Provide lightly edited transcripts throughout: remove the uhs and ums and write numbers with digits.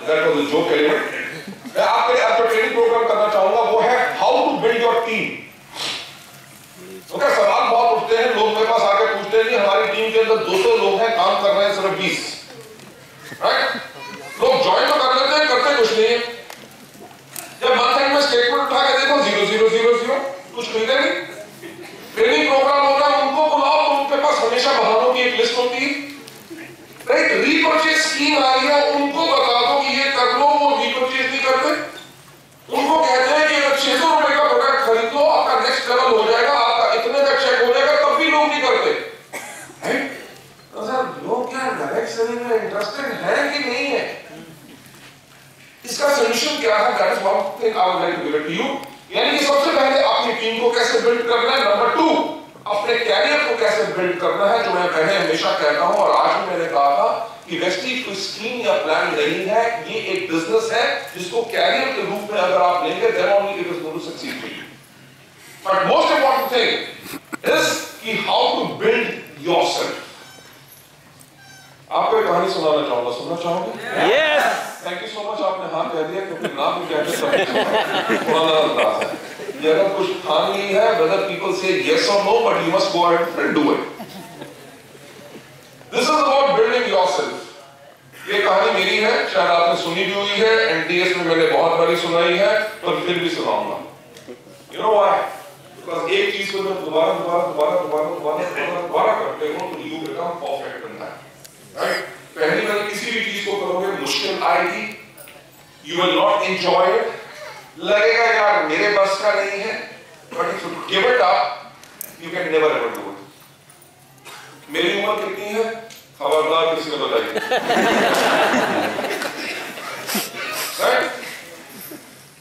That was a joke element. मैं आपको training programme करना चाहूंगा वो है how to build your team. Okay, सवाल बहुत उठते हैं, लोग मेरे पास आके पूछते हैं कि हमारी टीम के अंदर 200 लोग हैं, काम कर रहे हैं सिर्फ 20। राइट? लोग ज्वाइन तो कर लेते हैं, करते कुछ नहीं है। जब मंथ एंड में स्टेटमेंट उठा के देखो 0 0 0 0, कुछ मिलता नहीं। ट्रेनिंग प्रोग्राम होगा, उनको बुलाओ तो उनके पास हमेशा बहानों की एक लिस्ट होती है। राइट? रीपरचेज स्कीम आ रही है, उनको बता दो कि ये कर लो, वो रीपरचेज नहीं करते। उनको कहते हैं कि अगर 600 रुपए का प्रोडक्ट खरीद लो आपका नेक्स्ट लेवल हो जाएगा, आपका इतने का चेक हो जाएगा, तब भी लोग नहीं करते। राइट? तो सर लोग क्या डायरेक्ट सेलिंग में इंटरेस्टेड हैं कि नहीं है? इसका सॉल्यूशन क्या है? That is one thing I would like to give it to you. यानी कि सबसे पहले अपनी टीम को कैसे बिल्ड करना है, नंबर 2 अपने कैरियर को कैसे बिल्ड करना है, जो मैं पहले हमेशा कहता हूं और आज भी मैंने कहा था कि वेस्टीज कोई स्कीम या प्लान नहीं है, ये एक बिजनेस है जिसको कैरियर के रूप में अगर आप लेंगे then only it is going to succeed for you. But most important thing is कि हाउ टू बिल्ड योरसेल्फ। आपको एक कहानी सुनाना चाहूंगा, सुनना चाहोगे? Yes. Thank you so much, आपने हाँ कह दिया क्योंकि ना भी कहते सब पुराना अंदाज है। ये अगर कुछ ठान ली है, whether people say yes or no, but you must go ahead and do it. This is about building yourself. ये कहानी मेरी है, शायद आपने सुनी भी हुई है, NTS में मैंने बहुत बारी सुनाई है, पर फिर भी सुनाऊंगा। You know why? Because एक चीज को जब दोबारा करते हो तो you become perfect in that. Right? पहली बार किसी भी चीज को करोगे मुश्किल आएगी, you will not enjoy it, लगेगा यार मेरे बस का नहीं है, but if you give it up, you can never ever do it. मेरी उम्र कितनी है? खबरदार किसी ने बताइए। Right?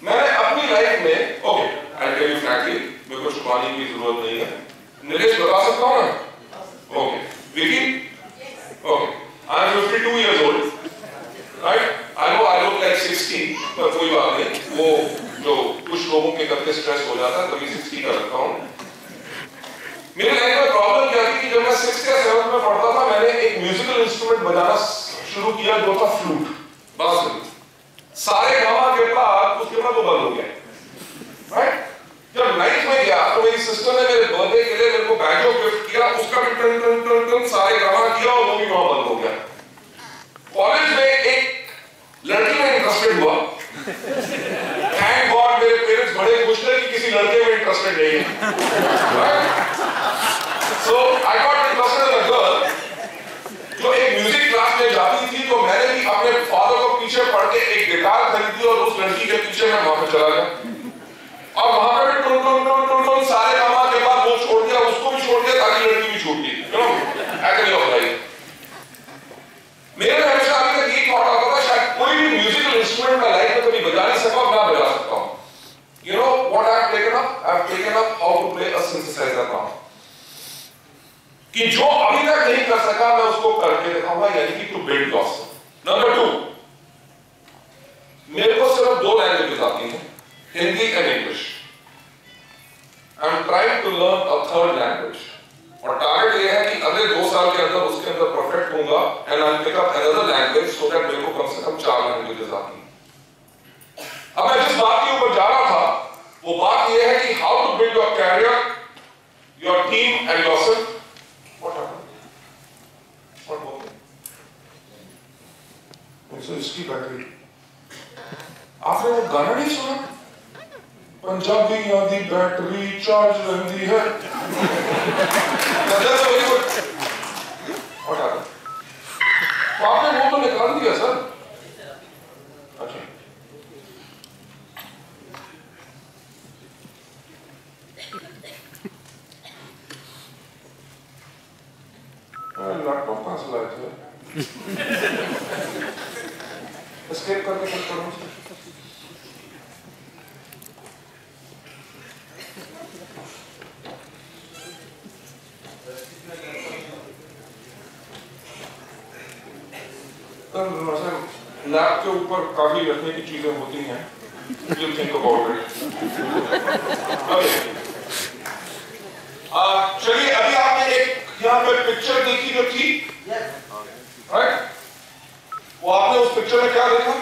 मैंने अपनी लाइफ में, okay, I'll tell you frankly, मेरे को छुपाने की जरूरत नहीं है। नीलेश बता सकता हूँ ना? Okay, Vicky? Okay, I'm 52 years old. Right? I know I look like 60, पर कोई बात नहीं, वो जो कुछ लोगों के करके स्ट्रेस हो जाता है तभी 60 का रखता हूँ। मेरी लाइफ में प्रॉब्लम क्या थी कि जब मैं 6th या 7th में पढ़ता था, मैंने एक म्यूजिकल इंस्ट्रूमेंट बजाना शुरू किया जो था फ्लूट, बांसुरी। सारे गामा के बाद उसके बाद वो बंद हो गया। राइट? जब 9th में गया तो मेरी सिस्टर ने मेरे बर्थडे के लिए मेरे को बैंजो गिफ्ट किया, उसका भी टन टन टन टन सारे गामा किया और वो भी वहां बंद हो गया। कॉलेज में एक लड़की में इंटरेस्टेड हुआ, थैंक गॉड मेरे पेरेंट्स बड़े खुश थे कि किसी लड़के में इंटरेस्टेड नहीं है। So I got interested in a girl जो एक म्यूजिक क्लास में जाती थी, तो मैंने भी अपने फादर को पीछे पड़ के एक गिटार खरीदी और उस लड़की के पीछे मैं वहां पे चला गया और वहां पे टुन टुन टुन टुन टुन सारे गामा के बाद वो छोड़ दिया, उसको भी छोड़ दिया ताकि लड़की भी छूट गई। You know, agree of life. मेरे हमेशा अभी तक ये थॉट आता था शायद कोई भी म्यूजिकल इंस्ट्रूमेंट मैं लाइफ में कभी बजा नहीं सका, मैं बजा सकता हूं। You know what I have taken up? I have taken up how to play a synthesizer now. कि जो अभी तक नहीं कर सका मैं उसको करके दिखाऊंगा, यानी कि to build yourself. Number 2, मेरे को सिर्फ 2 लैंग्वेजेस आती हैं, Hindi and English. I am trying to learn a 3rd language. और टारगेट ये है कि अगले 2 साल के अंदर उसके अंदर परफेक्ट होऊंगा and I pick up another language so that मेरे को कम से कम 4 लैंग्वेजेस आती हैं। अब मैं जिस बात के ऊपर जा रहा था वो बात ये है कि how to build your career, your team and yourself. What happened? What हो गया? सो इसकी बैटरी आपने वो गाना नहीं सुना? पंजाबी यादी बैटरी चार्ज रहती है। That's very good. What happened? तो आपने वो तो निकाल दिया सर। अच्छा। लैपटॉप कहाँ से लाए थे? एस्केप करके कुछ करूँ? लैब के ऊपर काफी रखने की चीजें होती हैं, you think about it. चलिए अभी आपने एक यहाँ पे पिक्चर देखी जो थी, राइट? वो आपने उस पिक्चर में क्या देखा?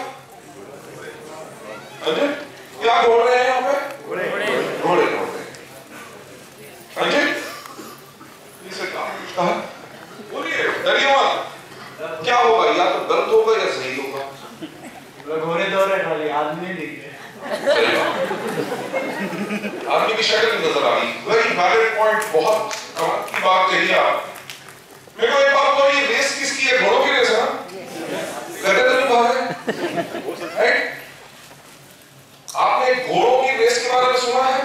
आदमी नहीं है। आदमी की शक्ल नजर आ रही। वेरी वैलिड पॉइंट, बहुत कमाल की बात कही आप। मेरे को एक बात तो, ये रेस किसकी है? घोड़ों की रेस है ना? गधे तो नहीं भाग रहे, राइट? आपने घोड़ों की रेस के बारे में सुना है?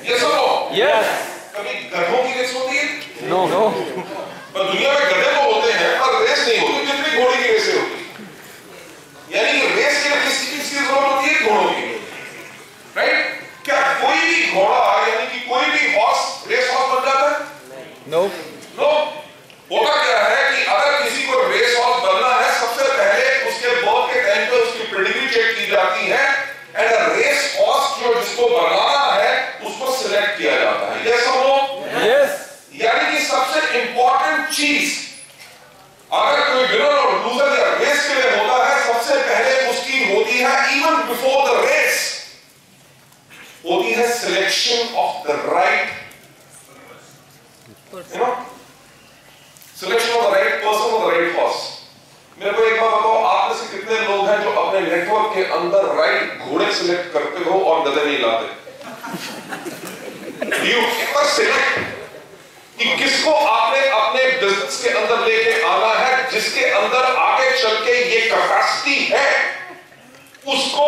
यस और नो? यस। कभी गधों की रेस होती है? No no. पर दुनिया में गधे तो होते हैं पर रेस नहीं होती जितनी घोड़े की रेसें होती। यानी रेस के लिए किसकी जरूरत होती है? घोड़ों की, राइट? क्या कोई भी घोड़ा यानी कि कोई भी हॉर्स रेस हॉर्स बन जाता है? No no. होता क्या है कि अगर किसी को रेस हॉर्स बनना है, सबसे पहले उसके बर्थ के टाइम पे उसकी पेडिग्री चेक की जाती है एंड रेस हॉर्स जो जिसको बनाना है उसको सिलेक्ट किया जाता है। यस और नो? यस। यानी कि सबसे इंपॉर्टेंट चीज अगर कोई विनर और लूजर या रेस के लिए होता है, सबसे पहले उसकी होती है, इवन बिफोर द रेस, होती है selection of the right, selection of the right person और द राइट हॉर्स। मेरे को एक बात बताओ, आप में से कितने लोग हैं जो अपने नेटवर्क के अंदर राइट घोड़े सिलेक्ट करते हो और गधे नहीं लाते? यू एवर सिलेक्ट कि किसको आपने अपने बिजनेस के अंदर लेके आना है, जिसके अंदर आगे चल के ये कैपेसिटी है, उसको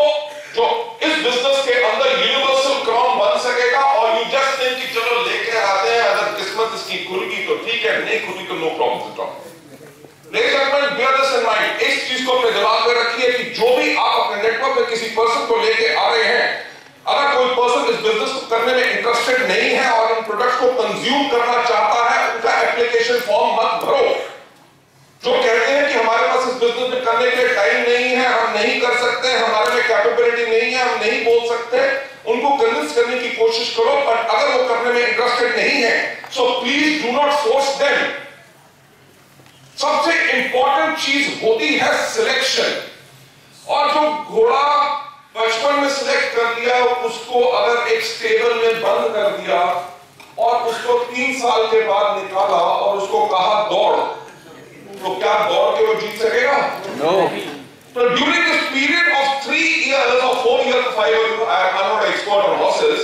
जो इस बिजनेस के अंदर यूनिवर्सल क्राउन बन सकेगा। और यू जस्ट थिंक कि चलो लेके आते हैं, अगर किस्मत इसकी खुलेगी तो ठीक है, नहीं खुली तो no problem at all. Ladies and gentleman, bear this in mind, इस चीज को अपने दिमाग में रखिए कि जो भी आप अपने नेटवर्क में किसी पर्सन को लेके आ रहे हैं, अगर कोई पर्सन इस बिजनेस को करने में इंटरेस्टेड नहीं है और इन प्रोडक्ट्स को कंज्यूम करना चाहता है, उनका एप्लीकेशन फॉर्म मत भरो। जो कहते हैं कि हमारे पास इस बिजनेस में करने के लिए टाइम नहीं है, हम नहीं कर सकते, हमारे में कैपेबिलिटी नहीं है, हम नहीं बोल सकते, उनको कन्विंस करने की कोशिश करो। पर अगर वो करने में इंटरेस्टेड नहीं है, so please do not force them. सबसे इंपॉर्टेंट चीज होती है सिलेक्शन। और जो घोड़ा बचपन में सिलेक्ट कर दिया, उसको अगर एक स्टेबल में बंद कर दिया और उसको 3 साल के बाद निकाला और उसको कहा दौड़, तो क्या दौड़ के वो जीत सकेगा? नो। तो during this period of 3 years or 4 years, 5 years, I am not expert on horses,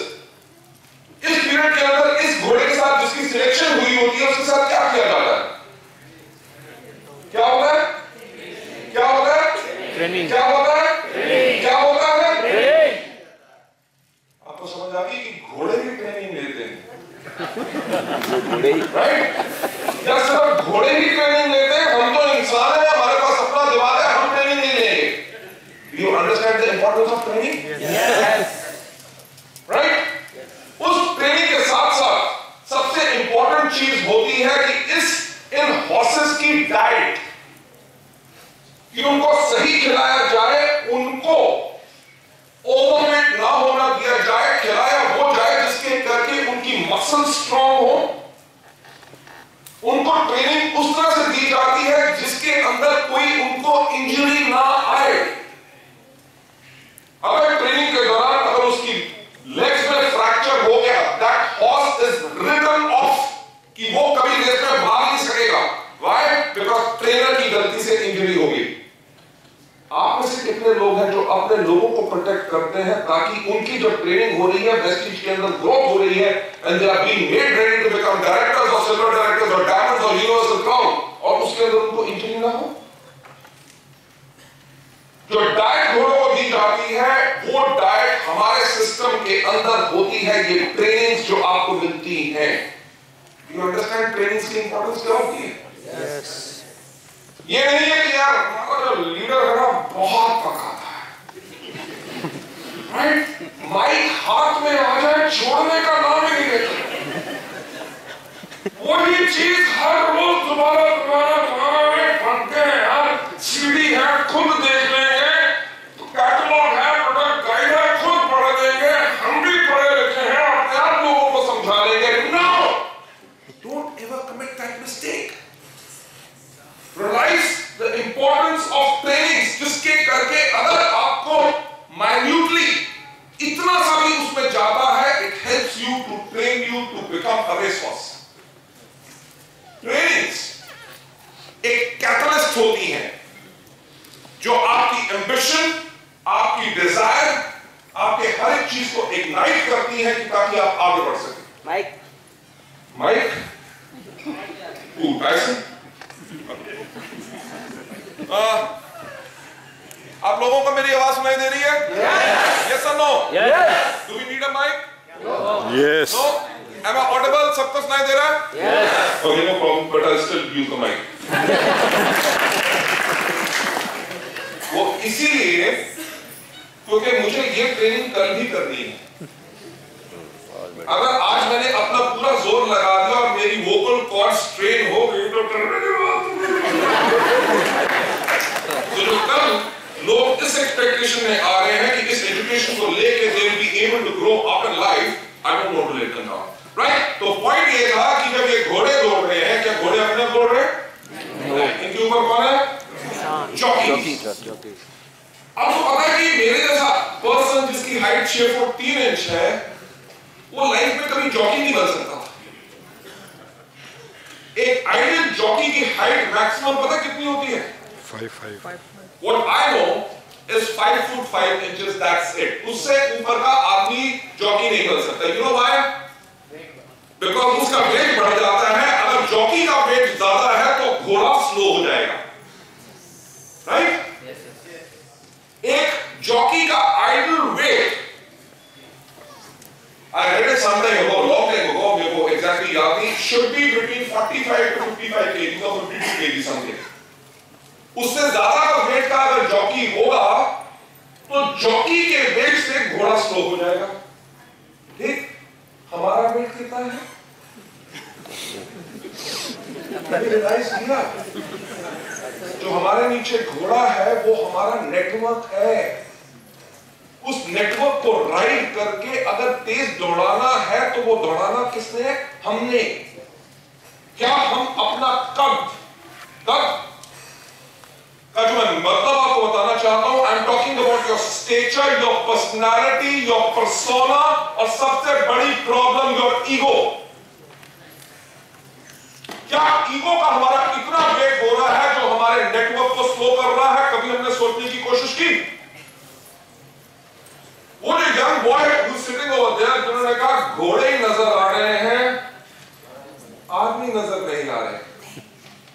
इस पीरियड के अंदर इस घोड़े के साथ जिसकी सिलेक्शन हुई होती है, उसके साथ क्या किया जाता है? क्या होता है? क्या होता है? ट्रेनिंग। क्या होता है? क्या होता है? ट्रेनिंग। आपको समझ आ गई कि घोड़े भी ट्रेनिंग लेते हैं, घोड़े ही। राइट? या सिर्फ घोड़े ही ट्रेनिंग लेते हैं? हम तो इंसान हैं, हमारे पास अपना दिमाग है, हम ट्रेनिंग नहीं लेंगे। You understand the importance of training? Yes. Right? उस ट्रेनिंग के साथ साथ सबसे इंपॉर्टेंट चीज होती है कि इन हॉर्सेस की डाइट, कि उनको सही खिलाया जाए, उनको ओवरवेट ना होना दिया जाए, खिलाया वो जाए जिसके करके उनकी मसल स्ट्रांग हो। उनको ट्रेनिंग उस तरह से दी जाती है जिसके अंदर कोई उनको इंजरी ना आए। अगर ट्रेनिंग के दौरान अगर उसकी लेग्स में फ्रैक्चर हो गया, that horse is written off, कि वो कभी रेस में भाग नहीं सकेगा। व्हाई? बिकॉज ट्रेनर की गलती से इंजरी होगी। आप में से कितने लोग हैं जो अपने लोगों को प्रोटेक्ट करते हैं ताकि उनकी जो ट्रेनिंग हो रही है, वेस्टिज के अंदर ग्रोथ हो रही है, and they are being made ready to become directors और सिल्वर डायरेक्टर्स और डायमंड्स और यूनिवर्सल क्राउन, और उसके अंदर उनको इंजरी ना हो? जो डाइट घोड़ों को दी जाती है, वो डाइट हमारे सिस्टम के अंदर होती है। ये ट्रेनिंग्स जो आपको मिलती हैं, यू अंडरस्टैंड ट्रेनिंग्स की इंपॉर्टेंस क्या होती है? यस। ये नहीं है कि यार हमारा जो लीडर है ना बहुत पकाता है, राइट? माइक हाथ में आ जाए, छोड़ने का नाम ही नहीं लेता। वही चीज हर रोज दोबारा बनते हैं यार। सीडी है, खुद देख लेंगे, तो कैटलॉग है, प्रोडक्ट गाइड है, खुद पढ़ लेंगे, हम भी पढ़े लिखे हैं, अपने आप लोगों को समझा लेंगे। No, don't ever commit that mistake. Realize the importance of trainings, जिसके करके अगर आपको minutely इतना सा भी उसमें जाता है, it helps you to train you to become a racehorse. Trainings एक कैटलिस्ट होती है जो आपकी एम्बिशन, आपकी डिजायर जरूरी है कि ताकि आप आगे बढ़ सकें? Mike. माइक? टाइसन? आप लोगों को मेरी आवाज सुनाई दे रही है? Yes or no? Yes. Do we need a mic? Yes. No? Am I audible? सबको सुनाई दे रहा है? Yes. Okay, no problem, but I'll still use the mic. वो इसीलिए क्योंकि मुझे ये ट्रेनिंग कल भी करनी है। अगर आज मैंने अपना पूरा जोर लगा दिया और मेरी वोकल कॉर्ड्स ट्रेन हो गई तो जो कल लोग इस एक्सपेक्टेशन में आ रहे हैं कि इस एजुकेशन को लेके they will be able to grow up in life, I don't want to let them down, right? तो पॉइंट ये था कि जब ये घोड़े दौड़ रहे हैं, क्या घोड़े अपने आप दौड़ रहे हैं? इनके ऊपर कौन है? जॉकी। आपको पता है कि मेरे जैसा पर्सन जिसकी हाइट 6 फुट 3 इंच है, वो लाइफ में कभी जॉकी नहीं बन सकता। एक आइडियल जॉकी की हाइट मैक्सिमम पता कितनी होती है? 5'5". What I know is 5 foot 5 inches, that's it. उससे ऊपर का आदमी जॉकी नहीं बन सकता। You know why? Because उसका वेट बढ़ जाता है। अगर जॉकी का वेट ज्यादा है तो घोड़ा स्लो हो जाएगा, राइट? एक जॉकी का ideal weight, I read it sometime ago, long time ago, मेरे को exactly याद नहीं, should be between 45 to 55 kg or 52 kg something. उससे ज्यादा का वेट का अगर जॉकी होगा तो जॉकी के वेट से घोड़ा स्लो हो जाएगा। ठीक, हमारा वेट कितना है? रियलाइज किया? जो हमारे नीचे घोड़ा है वो हमारा नेटवर्क है। उस नेटवर्क को राइड करके अगर तेज दौड़ाना है तो वो दौड़ाना किसने? हमने। क्या हम अपना कद का जो मैं मतलब आपको बताना चाहता हूं, I am talking about your stature, your personality, your persona, और सबसे बड़ी प्रॉब्लम योर ईगो। क्या ईगो का हमारा इतना वेट हो रहा है जो हमारे नेटवर्क को स्लो कर रहा है? कभी हमने सोचने की कोशिश की? वो जो young boy who sitting over there, जिन्होंने कहा घोड़े ही नजर आ रहे हैं, आदमी नजर नहीं आ रहे,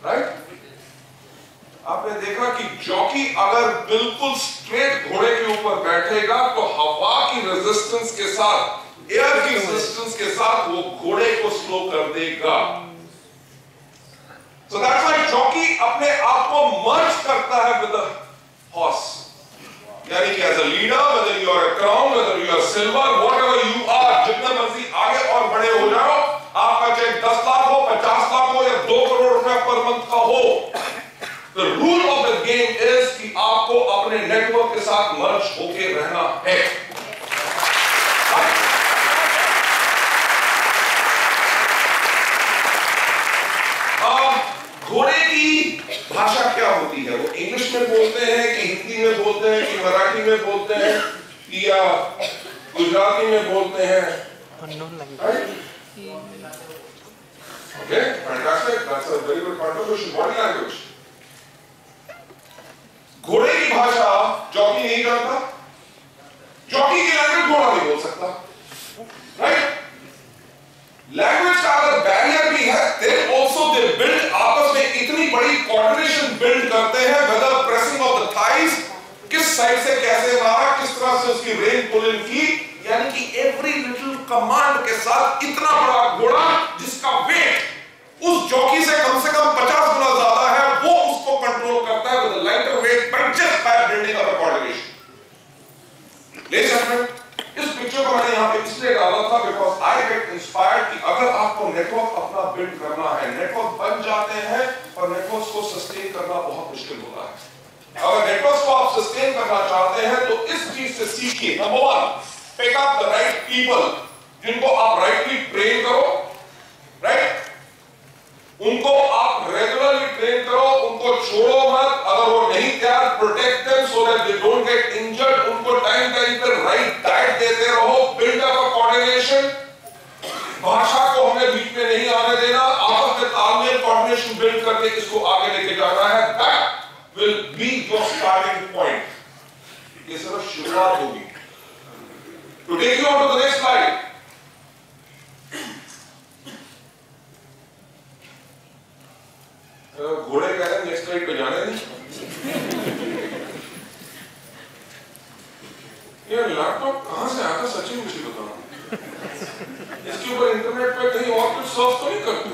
राइट? आपने देखा कि जॉकी अगर बिल्कुल स्ट्रेट घोड़े के ऊपर बैठेगा तो हवा की रेजिस्टेंस के साथ, एयर की रेजिस्टेंस के साथ वो घोड़े को स्लो कर देगा। So that's why जॉकी अपने आप को मर्ज करता है विद द हॉर्स, यानी कि as a leader, whether you are a crown, whether you are silver, whatever you are, जितना मर्जी आगे और बड़े हो जाओ, आपका चेक 10 लाख हो, 50 लाख हो या 2 करोड़ रुपए पर मंथ का हो, the rule of the game is कि आपको अपने नेटवर्क के साथ मर्ज होके रहना है। घोड़े की भाषा क्या होती है? वो इंग्लिश में बोलते हैं कि हिंदी में बोलते हैं कि मराठी में बोलते हैं कि या गुजराती में बोलते हैं? Okay, fantastic. That's a very good contribution. Body language. घोड़े की भाषा जॉकी नहीं जानता, जॉकी की लैंग्वेज घोड़ा नहीं बोल सकता, राइट? लैंग्वेज का अगर बैरियर भी है, then also they build आपस में इतनी बड़ी कोऑर्डिनेशन बिल्ड करते हैं, whether pressing of the thighs, किस साइड से कैसे मारा, किस तरह से उसकी रेन पुल इन की, यानी कि एवरी लिटिल कमांड के साथ इतना बड़ा घोड़ा जिसका वेट उस जॉकी से कम 50 गुना ज्यादा है, वो उसको कंट्रोल करता है with lighter weight, but just by building up a coordination. Ladies and gentlemen, इस पिक्चर को मैंने यहाँ पे इसलिए डाला था बिकॉज आई गेट इंस्पायर्ड कि अगर आपको नेटवर्क अपना बिल्ड करना है, नेटवर्क बन जाते हैं और नेटवर्क को सस्टेन करना बहुत मुश्किल होता है। अगर नेटवर्क को आप सस्टेन करना चाहते हैं तो इस चीज से सीखिए। Number 1, pick up the right people, जिनको आप राइटली ट्रेन करो, राइट? उनको आप रेगुलरली ट्रेन करो, उनको छोड़ो मत। अगर वो नहीं तैयार, protect them so that they don't get injured. उनको टाइम टाइम पे राइट डाइट देते रहो, बिल्ड अप अ कोऑर्डिनेशन। भाषा को हमें बीच में नहीं आने देना, आपस में तालमेल कोऑर्डिनेशन बिल्ड करके इसको आगे लेके जाना है। That will be your starting point. ये सिर्फ शुरुआत होगी। To take you on to the next slide, ये लैपटॉप कहाँ से आता सचिन मुझे बताओ। इसके ऊपर इंटरनेट पे कहीं और कुछ सर्च तो नहीं करते?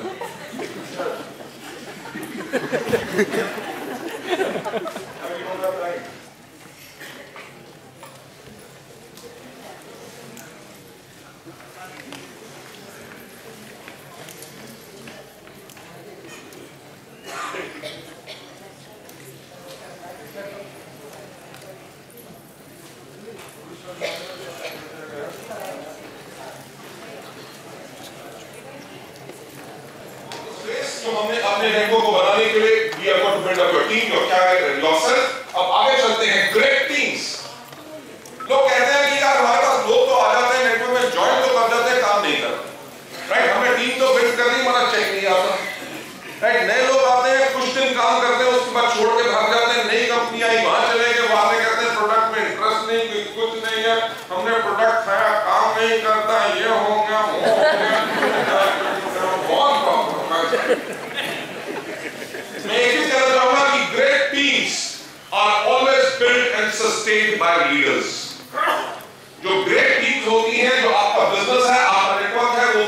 जो हमने अपने नेटवर्क को बनाने के लिए we are going to build up your team, your career, yourself. अब आगे चलते हैं great teams. लोग कहते हैं कि यार हमारे पास लोग तो आ जाते हैं नेटवर्क में, ज्वाइन तो कर जाते हैं, काम नहीं करते, राइट? हमने टीम तो बिल्ड कर दी मगर चेक नहीं आता, राइट? नए लोग आते हैं, कुछ दिन काम करते हैं, उसके बाद छोड़ के भाग जाते हैं, नई कंपनी आई वहां चले गए, वहां में कहते हैं प्रोडक्ट में इंटरेस्ट नहीं, कुछ नहीं है, हमने प्रोडक्ट खाया, काम नहीं करता, ये हो गया, वो हो गया, बहुत प्रॉब्लम। मैं एक ही कहना चाहूंगा कि great teams are always built and sustained by leaders. जो great teams होती हैं, जो आपका बिजनेस है, आपका नेटवर्क है, वो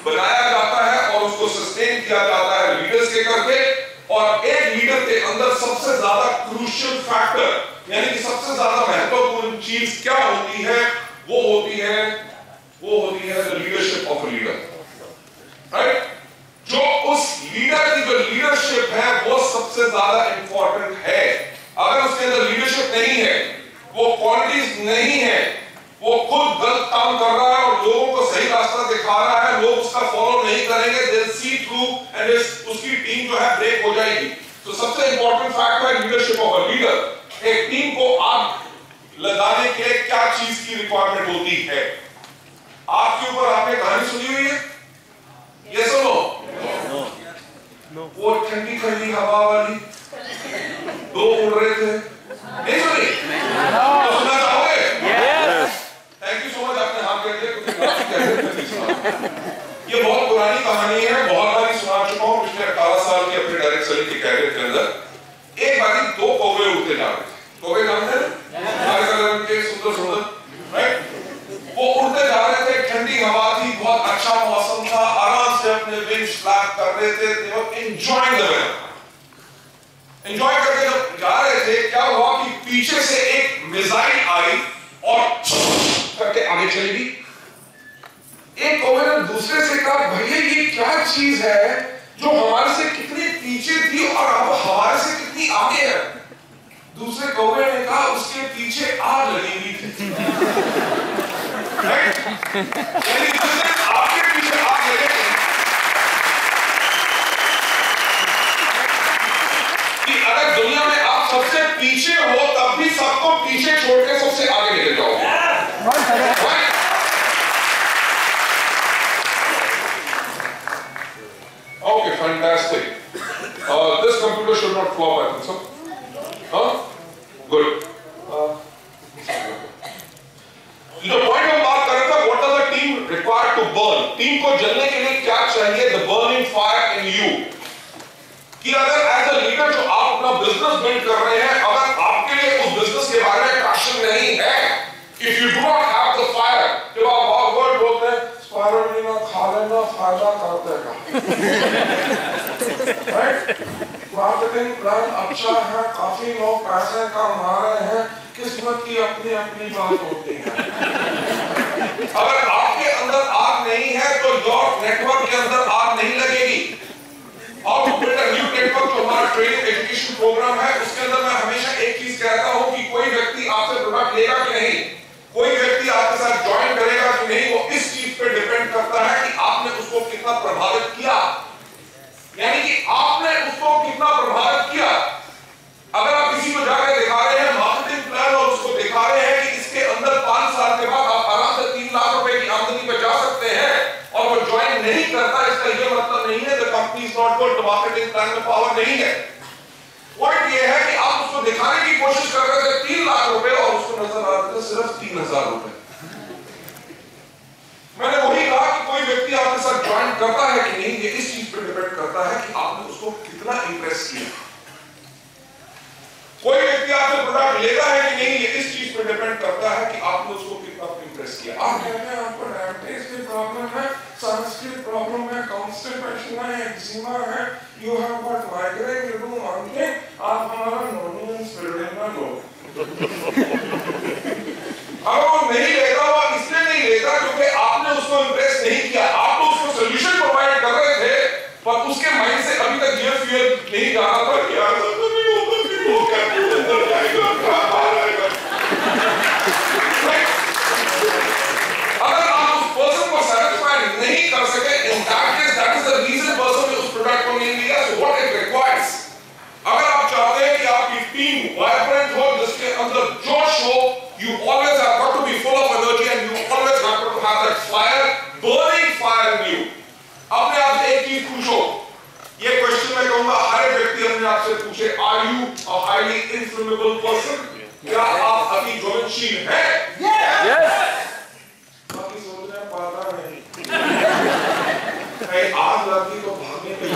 बनाया जाता है और उसको सस्टेन किया जाता है लीडर्स के करके। और एक लीडर के अंदर सबसे ज्यादा क्रूशियल फैक्टर यानी कि सबसे ज्यादा महत्वपूर्ण चीज क्या होती है? वो होती है the leadership of a leader, right? जो उस लीडर की जो लीडरशिप है वो सबसे ज्यादा इंपॉर्टेंट है। अगर उसके अंदर लीडरशिप नहीं है, वो क्वालिटीज नहीं है, वो खुद गलत काम कर रहा है और लोगों को सही रास्ता दिखा रहा है, लोग उसका फॉलो नहीं करेंगे, they'll see through and उसकी टीम जो है ब्रेक हो जाएगी। तो सबसे इंपॉर्टेंट फैक्ट है लीडरशिप ऑफ अ लीडर। एक टीम को आग लगाने के लिए क्या चीज की रिक्वायरमेंट होती है? आग के ऊपर आपने कहानी सुनी हुई है? Yes or no? No. वो ठंडी ठंडी हवा वाली दो उड़ रहे थे, नहीं सुनी? तो सुना चाहोगे? Yes. Thank you so much, आपने हाँ कह दिया क्योंकि ये बहुत पुरानी कहानी है, बहुत बार सुना चुका हूँ पिछले 18 साल की अपने डायरेक्ट सेलिंग के कैरियर के अंदर। एक बार दो कौवे उड़ते जा रहे थे, कौवे जानते हैं? हरे कलर के सुंदर सुंदर, राइट? वो उड़ते जा रहे थे, ठंडी हवा थी, बहुत अच्छा मौसम था, आराम से अपने विंग्स फ्लैप कर रहे थे, they were enjoying the weather. Enjoy करके जब जा रहे थे, क्या हुआ कि पीछे से एक मिसाइल आई और करके आगे चली गई। एक कौवे ने दूसरे से कहा, भैया ये क्या चीज है जो हमारे से कितनी पीछे थी और अब हमारे से कितनी आगे है? दूसरे कौवे ने कहा, उसके पीछे आग लगी हुई थी। यानी आपके पीछे आग लगे कि अगर दुनिया में आप सबसे पीछे हो तब भी सबको पीछे छोड़ के सबसे आगे निकल जाओगे। Okay, fantastic. This computer should not flop, I think so. Huh? Good. The point हम बात कर रहे थे, what does a team require to burn? Team को जलने के लिए क्या चाहिए? The burning fire in you. कि अगर एज अ लीडर जो आप अपना बिजनेस बिल्ड कर रहे हैं, अगर आपके लिए उस बिजनेस के बारे में पैशन नहीं है, if you do not have the fire, जब आप वर्ड बोलते हैं, स्पाइरुलिना खा लेना फायदा करते हैं, राइट? मार्केटिंग प्लान अच्छा है, काफी लोग पैसे कमा रहे हैं, किस्मत की अपनी अपनी बात होती है। अगर आपके अंदर आग नहीं है तो योर नेटवर्क के अंदर आग नहीं लगेगी। How to build a new network जो हमारा ट्रेनिंग एजुकेशन प्रोग्राम है, उसके अंदर मैं हमेशा एक चीज कहता हूं कि कोई व्यक्ति आपसे प्रोडक्ट लेगा कि नहीं, कोई व्यक्ति आपके साथ ज्वाइन करेगा कि नहीं, वो इस चीज पे डिपेंड करता है कि आपने उसको कितना प्रभावित किया, यानी कि आपने उसको कितना प्रभावित किया। अगर आप किसी को जाकर दिखा रहे हैं मार्केटिंग प्लान और उसको दिखा रहे हैं कि इसके अंदर 5 साल के बाद आप आराम से 3 लाख रुपए की आमदनी पे जा सकते हैं और वो ज्वाइन नहीं करता, इसका ये मतलब नहीं है the company is not good, marketing plan में पावर नहीं है। पॉइंट ये है कि आप उसको दिखाने की कोशिश कर रहे थे 3 लाख रुपए और उसको नजर आ रहे थे सिर्फ 3000 रुपए। मैंने वही कहा कि कोई व्यक्ति आपके साथ ज्वाइन करता है कि नहीं, ये इस चीज पर डिपेंड करता है कि आपने उसको कितना इंप्रेस किया। कोई व्यक्ति आपसे प्रोडक्ट लेता है कि नहीं, ये इस चीज पर डिपेंड करता है कि आपने एक्जिमा है, you have got migraine, you do मानते, आप हमारा नॉन स्पिरिट ना लो। अब वो नहीं लेगा, वो इसलिए नहीं लेगा क्योंकि आपने उसको इम्प्रेस नहीं किया, आप तो उसको सोल्यूशन प्रोवाइड कर रहे थे, पर उसके माइंड से अभी तक ये फियर नहीं जा रहा था कि यार तो नहीं होगा कि वो क्या अंदर जाएगा, क्या बाहर आएगा। अगर आप उस पर्सन को सैटिस्फाई नहीं कर सके, in that case that is the reason person ने उस प्रोडक्ट को नहीं लिया। So what it requires, अगर आप चाहते हैं कि आपकी टीम वाइब्रेंट हो, जिसके अंदर जोश हो, you always have got to be full of energy and you always have to have that fire, burning fire in you। अपने आप से एक चीज पूछो, ये क्वेश्चन मैं कहूंगा हर एक व्यक्ति अपने आप से पूछे, are you a highly inflammable person? क्या आप अति ज्वलनशील हैं? Yes. बाकी सोचने पता नहीं, कहीं आग लगी तो भागने नहीं।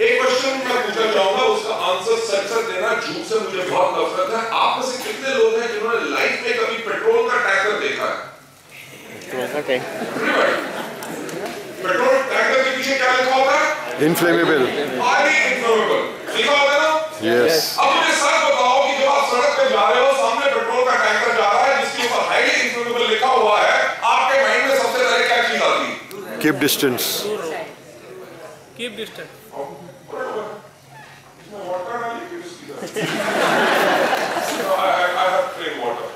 एक क्वेश्चन मैं पूछना चाहूंगा, उसका आंसर सच देना, झूठ से मुझे बहुत नफरत है। आप में से कितने लोग हैं जिन्होंने लाइफ में कभी पेट्रोल का टैंकर देखा है? पेट्रोल टैंकर के पीछे क्या लिखा होता है? Inflammable. हाईली इन्फ्लेमेबल लिखा होता है ना? Yes. अब मुझे सच बताओ कि जब आप सड़क पे जा रहे हो, सामने पेट्रोल का टैंकर जा रहा है जिसके ऊपर हाईली इन्फ्लेमेबल लिखा हुआ है, आपके माइंड में सबसे पहले क्या चीज आती है? Keep distance. Keep distance. I have plain water.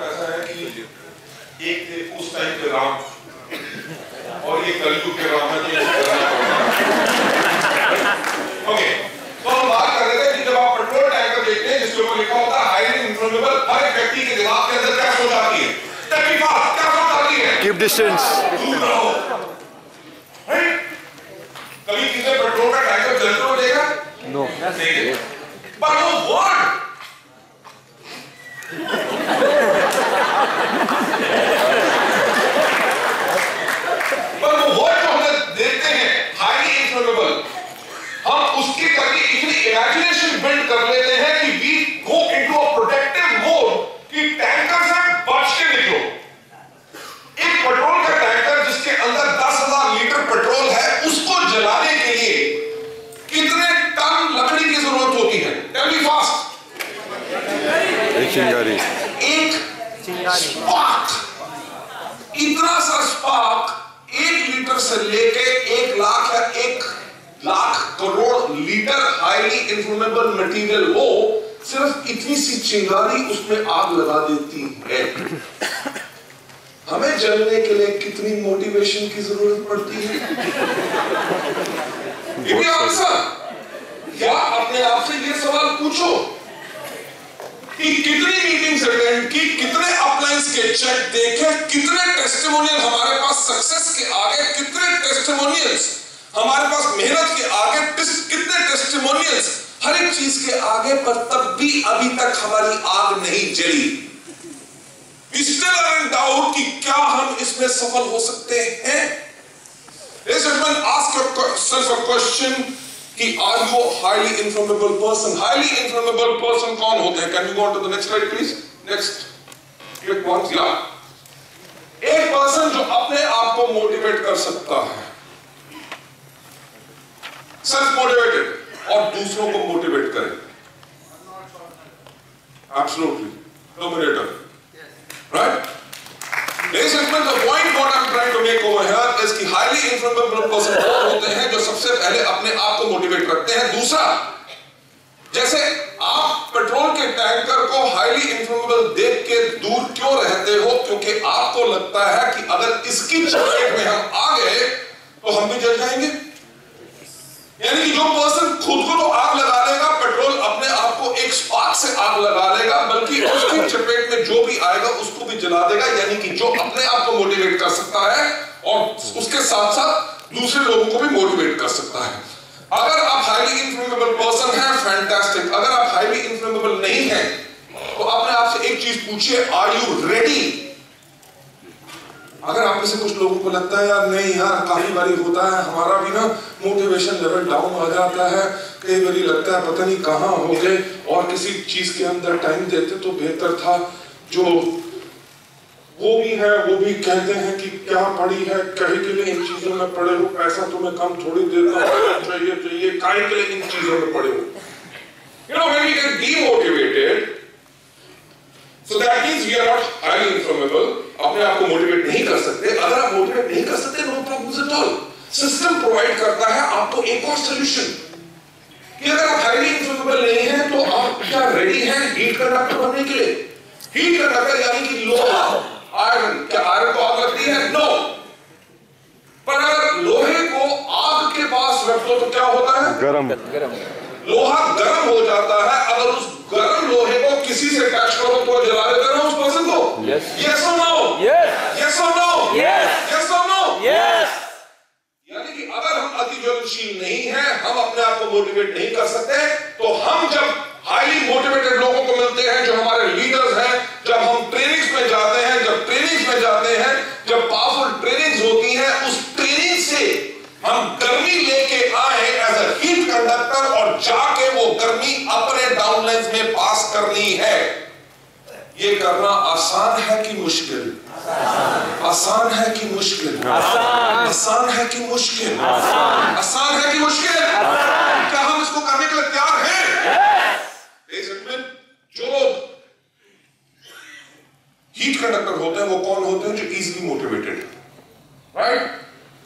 ऐसा है कि एक थे उस टाइम के राम और ये कलयुग के राम है, ओके। तो हम बात कर रहे थे कि जब आप पेट्रोल टैंकर देखते हैं जिसके ऊपर लिखा होता है हाईली इन्फ्लेमेबल, हर एक व्यक्ति के दिमाग के अंदर क्या सोच आती है? तकलीफ क्या सोच आती है? Keep distance. दूर रहो। कभी किसी पेट्रोल का टैंकर जलते हुए देखा? No. नहीं। पर वो वर्ड जो हमें देखते हैं हाईली इन्फ्लेमेबल, हम उसके करके इतनी इमेजिनेशन बिल्ड कर लेते हैं कि we go into a protective mode कि टैंकर से बच के निकलो। एक पेट्रोल का टैंकर जिसके अंदर 10,000 लीटर पेट्रोल है, उसको जलाने के लिए कितने टन लकड़ी की जरूरत होती है? Tell me fast. एक चिंगारी। एक स्पार्क, इतना सा स्पार्क 1 लीटर से लेके 1 लाख या 1 lakh crore litre highly inflammable material हो, सिर्फ इतनी सी चिंगारी उसमें आग लगा देती है। हमें जलने के लिए कितनी मोटिवेशन की जरूरत पड़ती है? क्या अपने आप से ये सवाल पूछो कि कितनी मीटिंग्स अटेंड की, कितने अपलाइंस के चेक देखे, कितने टेस्टिमोनियल हमारे पास सक्सेस के आगे, कितने टेस्टिमोनियल्स हमारे पास मेहनत के आगे, कितने टेस्टिमोनियल्स हर एक चीज के आगे, पर तब भी अभी तक हमारी आग नहीं जली। We still are in doubt कि क्या हम इसमें सफल हो सकते हैं? Ladies and gentlemen, ask yourself a question कि are you a highly inflammable person? Highly inflammable person कौन होते हैं? Can you go on to the next slide please? Next. Click once. Yeah. एक person जो अपने आप को मोटिवेट कर सकता है, सेल्फ मोटिवेटेड, और दूसरों को मोटिवेट करे। Absolutely. Dominator. Right? Ladies and gentlemen, the point what I'm trying to make over here is कि highly inflammable person होते हैं जो सबसे पहले अपने आप को मोटिवेट करते हैं। दूसरा, जैसे आप पेट्रोल के टैंकर को हाईली इन्फ्लेमेबल देख के दूर क्यों रहते हो? क्योंकि आपको लगता है कि अगर इसकी चपेट में हम आ गए तो हम भी जल जाएंगे। यानी कि जो पर्सन खुद को तो आग लगा लेगा, पेट्रोल अपने आप को एक स्पार्क से आग लगा लेगा, बल्कि उसकी चपेट में जो भी आएगा उसको भी जला देगा। यानी कि जो अपने आप को मोटिवेट कर सकता है और उसके साथ साथ दूसरे लोगों को भी मोटिवेट कर सकता है। अगर आप हाईली इन्फ्लेमेबल पर्सन हैं, फैंटास्टिक। अगर आप हाईली इन्फ्लेमेबल नहीं हैं, तो अपने आप से एक चीज पूछिए, आर यू रेडी? अगर आप में से कुछ लोगों को लगता है यार नहीं यार, काफी बारी होता है हमारा भी ना मोटिवेशन लेवल डाउन हो जाता है, कई बार लगता है पता नहीं कहाँ हो गए, और किसी चीज के अंदर टाइम देते तो बेहतर था। जो वो भी है, वो भी कहते हैं कि क्या पढ़ी है, कहीं के लिए इन चीजों में पढ़े हो, पैसा तुम्हें कम थोड़ी देता हो, चाहिए काहे के लिए इन चीजों में पढ़े हो। You know, when we get demotivated, so that means we are not highly inflammable. अपने आप को मोटिवेट नहीं कर सकते। अगर आप मोटिवेट नहीं कर सकते, no problems at all. System provide करता है आपको एक और सोल्यूशन कि अगर आप हाईली इंफ्लेमेबल नहीं हैं तो आप क्या रेडी हैं हीट कंडक्टर बनने के लिए? हीट कंडक्टर यानी कि लोहा, आयरन। क्या आयरन को आग लगती है? नो। पर अगर लोहे को आग के पास रख दो तो क्या होता है? गरम। लोहा गर्म हो जाता है। अगर उस गर्म लोहे को किसी से टच करो तो जला देते ना उस पर्सन को? Yes or no? Yes or no? Yes or no? यानी कि अगर हम अति ज्वलनशील नहीं हैं, हम अपने आप को मोटिवेट नहीं कर सकते, तो हम जब हाईली मोटिवेटेड लोगों को मिलते हैं जो हमारे लीडर्स हैं, जब हम ट्रेनिंग्स में जाते हैं, जब पावरफुल ट्रेनिंग्स होती हैं, उस ट्रेनिंग से हम गर्मी लेके आए एज अ हीट कंडक्टर और जाके वो गर्मी अपने डाउनलाइंस में पास करनी है। ये करना आसान है कि मुश्किल? आसान है कि मुश्किल? आसान है कि मुश्किल? आसान है कि मुश्किल? क्या हम इसको करने के लिए तैयार हैं? जो हीट कंडक्टर होते हैं वो कौन होते हैं? जो easily motivated, right?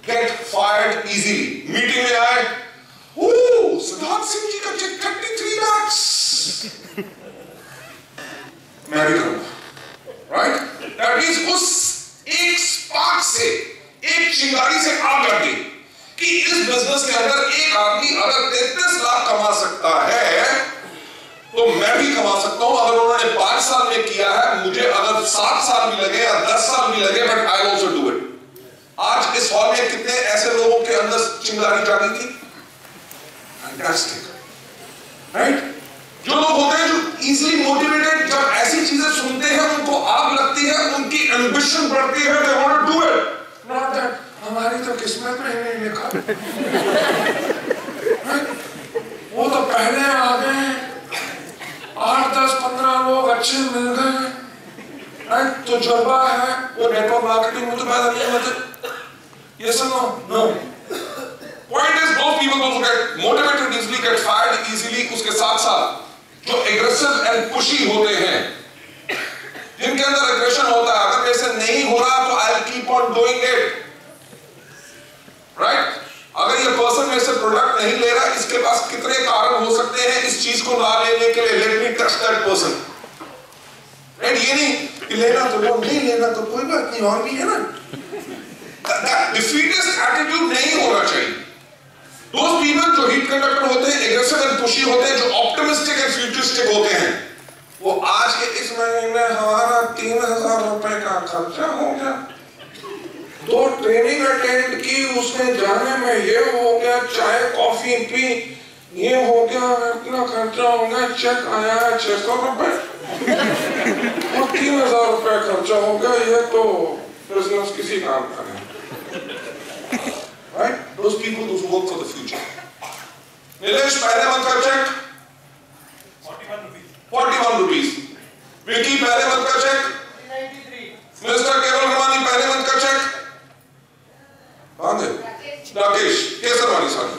Get fired easily. Meeting में आए, सिद्धार्थ सिंह जी का चेक 33 लाख मैं भी करूंगा, राइट? दैट मींस उस एक स्पार्क से, एक चिंगारी से आग लग गई कि इस बिजनेस के अंदर एक आदमी अगर 33 लाख कमा सकता है तो मैं भी कमा सकता हूं। अगर उन्होंने 5 साल में किया है, मुझे अगर 7 साल भी लगे या 10 साल भी लगे, but I also do it. आज इस हॉल में कितने ऐसे लोगों के अंदर चिंगारी जागी थी? Fantastic, right? जो लोग होते हैं जो इजीली मोटिवेटेड, जब ऐसी चीजें सुनते हैं उनको आग लगती है, उनकी एम्बिशन बढ़ती है, they want to do it. Not that हमारी तो किस्मत में नहीं लिखा। वो तो पहले आ गए, 8, 10, 15 लोग अच्छे मिल गए, तो जज्बा है, वो नेटवर्क मार्केटिंग में तो पैदा नहीं होते। Yes or no? No. Point is, those people who get motivated easily, get fired easily, उसके साथ-साथ जो एग्रेसिव एंड पुशी होते हैं, जिनके अंदर एग्रेशन होता है, अगर मेरे से नहीं हो रहा तो I will keep on doing it, right? अगर ये पर्सन मेरे से प्रोडक्ट नहीं ले रहा, इसके पास कितने कारण हो सकते हैं इस चीज को ना लेने के लिए। Let me touch that person, right? ये नहीं कि लेना तो लो, नहीं लेना तो कोई बात नहीं, और भी है ना। डिफीटिस्ट एटीट्यूड नहीं होना चाहिए। Those people जो हीट कंडक्टर होते हैं, एग्रेसिव एंड पुशी होते हैं, जो ऑप्टिमिस्टिक एंड फ्यूचरिस्टिक होते हैं, वो आज के इस महीने हमारा 3000 रुपए का खर्चा हो गया, 2 ट्रेनिंग अटेंड की, उसने जाने में ये हो गया, चाय कॉफी पी, ये हो गया, इतना खर्चा हो गया, चेक आया है 600 रुपए और 3000 रुपए खर्चा हो गया, ये तो बिजनेस किसी काम का नहीं। Right? Those people who work for the future. Nilesh, पहले मंथ का चेक 41 रुपीस। विकी, पहले मंथ का चेक 93। मिस्टर केवल रमानी, पहले मंथ का चेक राकेश केसरवानी साहब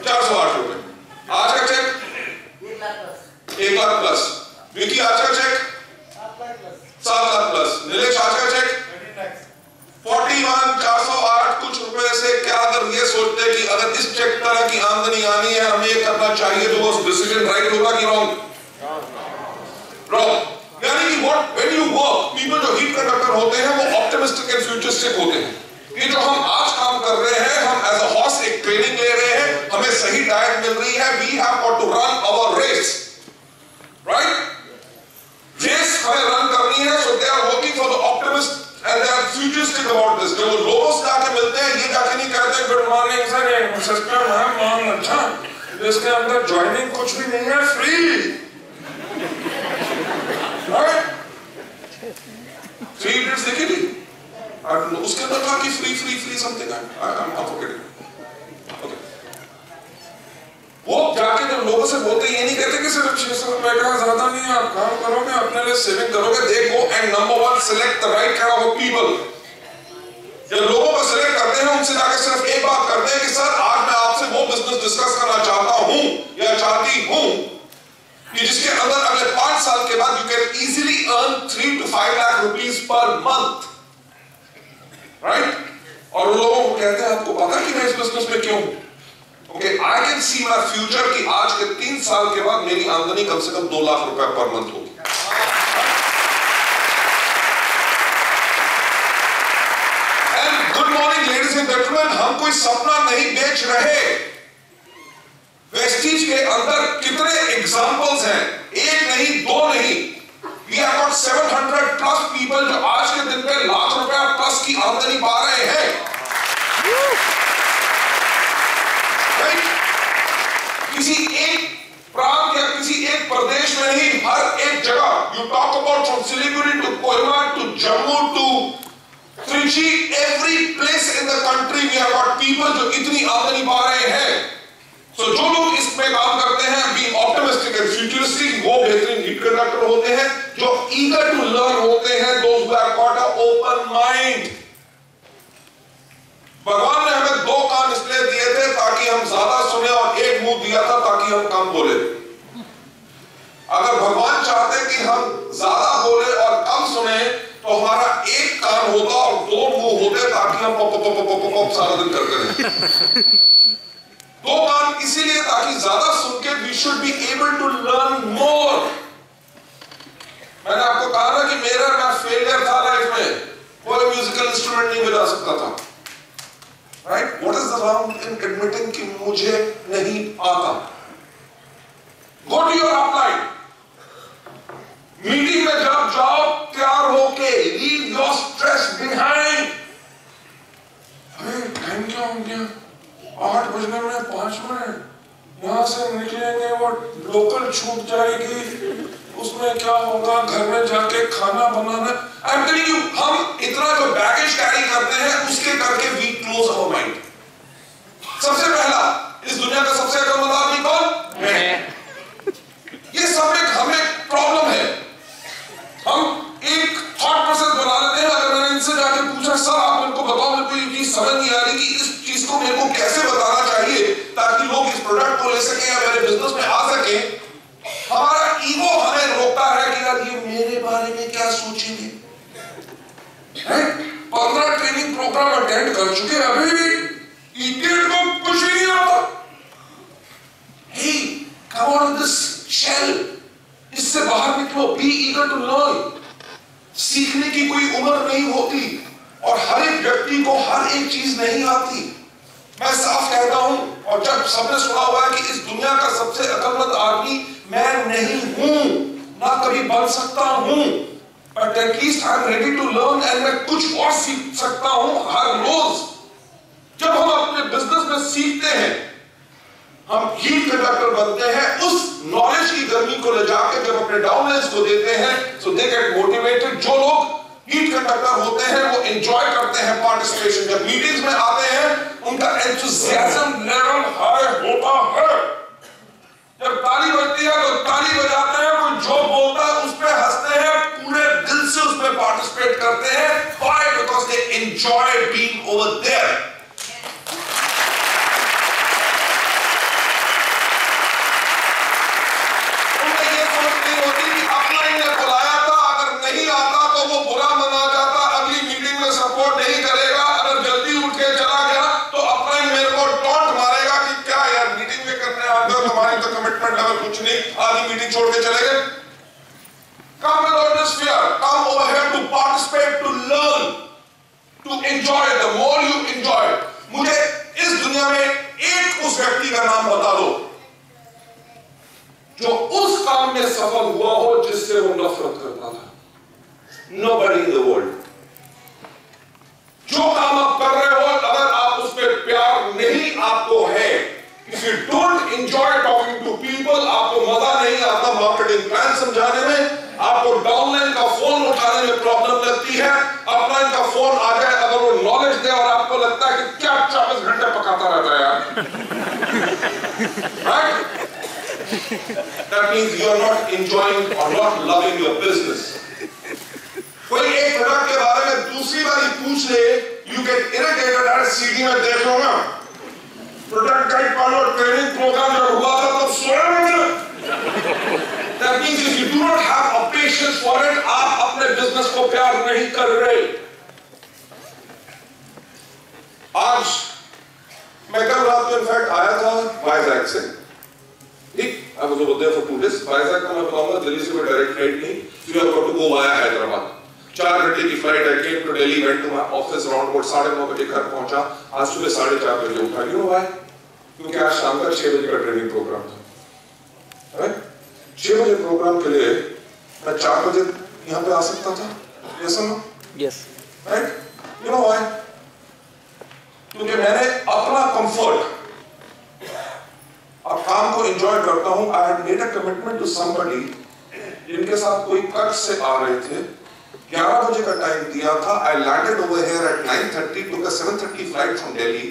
408 रुपए। आज का चेक 1 लाख प्लस। विकी, आज का चेक 7 लाख प्लस। निलेश, आज का चेक 41,408 कुछ रुपए से। क्या अगर ये सोचते हैं कि अगर इस चेक तरह की आमदनी आनी है, हमें ये करना चाहिए, तो वो डिसीजन राइट होगा कि रॉन्ग? रॉन्ग। यानी कि what when you work, people जो हीट कंडक्टर होते हैं वो ऑप्टिमिस्टिक एंड फ्यूचरिस्टिक होते हैं। ये जो हम आज काम कर रहे हैं, हम एज अ हॉर्स एक ट्रेनिंग ले रहे हैं, हमें सही डाइट मिल रही है, we have got to run our race, right? Race हमें रन करनी है, so they are working for the optimist and they are futuristic about this. जब वो लोगों से जाके मिलते हैं, ये जाके नहीं कहते गुड मॉर्निंग सर, ये सिस्टम है मान अच्छा, इसके अंदर ज्वाइनिंग कुछ भी नहीं है, फ्री, राइट? 3 इडियट्स देखी थी, उसके अंदर था कि free something, I am forgetting. Okay, वो जाके जब लोगों से बोलते ये नहीं कहते कि सिर्फ 600 रुपए का ज्यादा नहीं, आप काम करोगे अपने लिए सेविंग करोगे, देखो and number 1 select the right kind of people. जब लोगों को सिलेक्ट करते हैं उनसे जाके सिर्फ एक बात करते हैं कि सर आज मैं आपसे वो बिजनेस डिस्कस करना चाहता हूं या चाहती हूं कि जिसके अंदर अगले 5 साल के बाद you can easily earn 3 to 5 lakh rupees per month, right? और उन लोगों को कहते हैं आपको पता कि मैं इस बिजनेस में क्यों हूं? Okay, I can see my future कि आज के 3 साल के बाद मेरी आमदनी कम से कम 2 लाख रुपए पर मंथ होगी। And good morning ladies and gentleman, हम कोई सपना नहीं बेच रहे। वेस्टीज के अंदर कितने एग्जांपल्स हैं, एक नहीं, दो नहीं। We have got 700 plus people जो आज के दिन पे लाख रुपया प्लस की आमदनी पा रहे हैं। किसी एक प्रांत या किसी एक प्रदेश में नहीं, हर एक जगह। You talk about from Siliguri to Kohima to Jammu to Trichy, every place in the country we have got people जो इतनी आमदनी पा रहे हैं। So, जो लोग इसमें काम करते हैं, being optimistic and futuristic, वो बेहतरीन हीट कंडक्टर होते हैं, जो eager to learn होते हैं, those who have got an open mind। भगवान ने हमें 2 कान इसलिए दिए थे ताकि हम ज्यादा सुने और एक मुंह दिया था ताकि हम कम बोले। अगर भगवान चाहते कि हम ज्यादा बोले और कम सुने तो हमारा एक कान होता और 2 मुंह होते ताकि हम पप पप पप पप पप सारा दिन करते रहे। 2 कान इसीलिए ताकि ज्यादा सुन के we should be able to learn more। मैंने आपको कहा ना कि मैं फेलियर था लाइफ में, कोई म्यूजिकल इंस्ट्रूमेंट नहीं बजा सकता था, right? What is the wrong in admitting कि मुझे नहीं आता? Go to your upline. Meeting में जब जाओ तैयार होके, लीव योर स्ट्रेस बिहाइंड। अरे टाइम क्या हो गया, 8 बजने में 5 मिनट, यहां से निकलेंगे वो लोकल छूट जाएगी, उसमें क्या होगा, घर में जाके खाना बनाना। आई एम टेलिंग यू, हम इतना जो बैगेज कैरी करते हैं उसके करके वी क्लोज आवर माइंड। सबसे पहला, इस दुनिया का सबसे अकलमंद आदमी कौन? मैं। ये सब एक हमें प्रॉब्लम है। हम एक थॉट प्रोसेस बना लेते हैं। अगर मैंने इनसे जाके पूछा सर आप मेरे को बताओ, मेरे को ये चीज समझ नहीं आ रही कि इस चीज को मेरे को कैसे बताना चाहिए ताकि लोग इस प्रोडक्ट को ले सके या मेरे बिजनेस में आ सके, हमारा ईगो हमें रोकता है कि यार ये मेरे बारे में क्या सोचेंगे। 15 ट्रेनिंग प्रोग्राम अटेंड कर चुके, अभी भी इडियट को कुछ भी नहीं आता। Hey, come out of this shell, इससे बाहर निकलो, बी ईगर टू लर्न। सीखने की कोई उम्र नहीं होती और हर एक व्यक्ति को हर एक चीज नहीं आती। मैं साफ कहता हूं, और जब सबने सुना हुआ है कि इस दुनिया का सबसे अकलमंद आदमी मैं नहीं हूं, ना कभी बन सकता हूं, but at least I am ready to learn and मैं कुछ और सीख सकता हूं हर रोज। जब हम अपने बिजनेस में सीखते हैं, हम हीट कंडक्टर बनते हैं, उस नॉलेज की गर्मी को ले जाकर जब अपने डाउनलाइंस को देते हैं, सो दे गेट मोटिवेटेड। जो लोग हीट कंडक्टर होते हैं वो एंजॉय करते हैं पार्टिसिपेशन। जब मीटिंग्स में आते हैं उनका एंथुसियाज्म लेवल हाई होता है। जब ताली बजती है तो ताली बजाते हैं, कोई जो बोलता है उस पे हंसते हैं, पूरे दिल से उसमें पार्टिसिपेट करते हैं। Why? Because they enjoy being over there। उन्हें ये सोच नहीं होती कि अपलाइन ने बुलाया था, अगर नहीं आता तो वो बुरा मना जाता, अगली मीटिंग में सपोर्ट नहीं करेगा। अगर जल्दी उठ के चला गया तो अपलाइन मेरे को टॉन्ट मारेगा कि क्या यार मीटिंग में करने आते हो, तुम्हारी तो कमिटमेंट लेवल कुछ नहीं, आधी मीटिंग छोड़ के चले गए। Come without this fear. Come over here to participate, to learn, to enjoy. The more you enjoy. मुझे इस दुनिया में एक उस व्यक्ति का नाम बता दो जो उस काम में सफल हुआ हो जिससे वो नफरत करता था। Nobody in the world. जो काम आप कर रहे हो, अगर आप उस पर प्यार नहीं आपको है, if you don't enjoy talking to people, आपको मजा नहीं आता मार्केटिंग प्लान समझाने में, आपको डाउनलाइन का फोन उठाने में प्रॉब्लम लगती है, अपलाइन का फोन आ जाए अगर वो नॉलेज दे और आपको लगता है कि क्या 24 घंटे पकाता रहता है यार। Right? That means you are not enjoying or not loving your business. कोई एक प्रोडक्ट के बारे में दूसरी बार पूछ ले, you get irritated at CD में देख लो ना, प्रोडक्ट गाइड पढ़ लो, ट्रेनिंग प्रोग्राम जब हुआ था तब सोया नहीं। That means if you do not have a patience for it, आप अपने बिजनेस को प्यार नहीं कर रहे। आज मैं कल रात को इनफैक्ट आया था वाइजैक से, ठीक, I was over there for 2 days। Vizag का मैं बताऊंगा, दिल्ली से कोई डायरेक्ट फ्लाइट नहीं, you have got to go via Hyderabad. 4 घंटे की फ्लाइट है, came to Delhi, went to my office around about 9:30 बजे घर पहुंचा, आज सुबह 4:30 बजे उठा। You know why? क्योंकि आज शाम का 6 बजे का ट्रेनिंग प्रोग्राम था। राइट? 6 बजे प्रोग्राम के लिए मैं 4 बजे यहाँ पे आ सकता था। Yes or no? Yes. Right? You know why? क्योंकि मैंने अपना कंफर्ट, अब काम को एंजॉय करता हूं। I had made a commitment to somebody जिनके साथ कोई कट से आ रहे थे, 11 बजे का टाइम दिया था। I landed over here at 9:30, took a 7:30 flight from Delhi,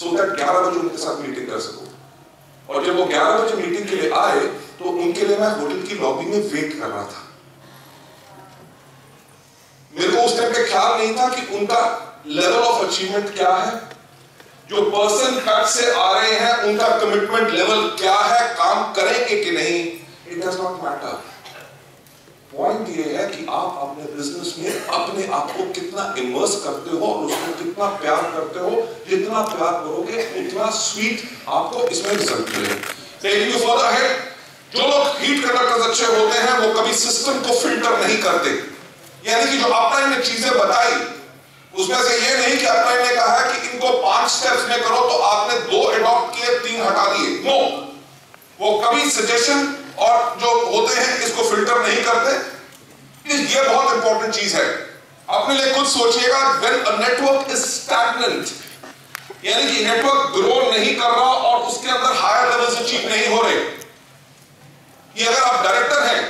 so that 11 बजे उनके साथ मीटिंग कर सकूं। और जब वो 11 बजे मीटिंग के लिए आए तो उनके लिए मैं होटल की लॉबी में वेट कर रहा था। मेरे को उस टाइम पे ख्याल नहीं था कि उनका लेवल ऑफ अचीवमेंट क्या है, जो पर्सन कट से आ रहे हैं उनका कमिटमेंट लेवल क्या है, काम करेंगे कि नहीं, it does not matter. Point ये है कि आप अपने बिजनेस में अपने आप को कितना इमर्स करते हो और उसको कितना प्यार करते हो। जितना प्यार करोगे उतना स्वीट आपको इसमें रिजल्ट मिलेगा। टेकिंग यू फर्दर अहेड, जो लोग हीट कंडक्टर्स अच्छे होते हैं वो कभी सिस्टम को फिल्टर नहीं करते। यानी कि जो अपलाइन ने चीजें बताई उसमें से ये नहीं कि अपलाइन ने कहा है कि इनको 5 स्टेप्स में करो तो आपने 2 अडॉप्ट किए, 3 हटा दिए। नो, वो कभी सजेशन और जो होते हैं इसको फिल्टर नहीं करते। ये बहुत इंपॉर्टेंट चीज है, अपने लिए खुद सोचिएगा। When a network is stagnant, यानी कि नेटवर्क ग्रो नहीं कर रहा और उसके अंदर हायर लेवल्स अचीव नहीं हो रहे, ये अगर आप डायरेक्टर हैं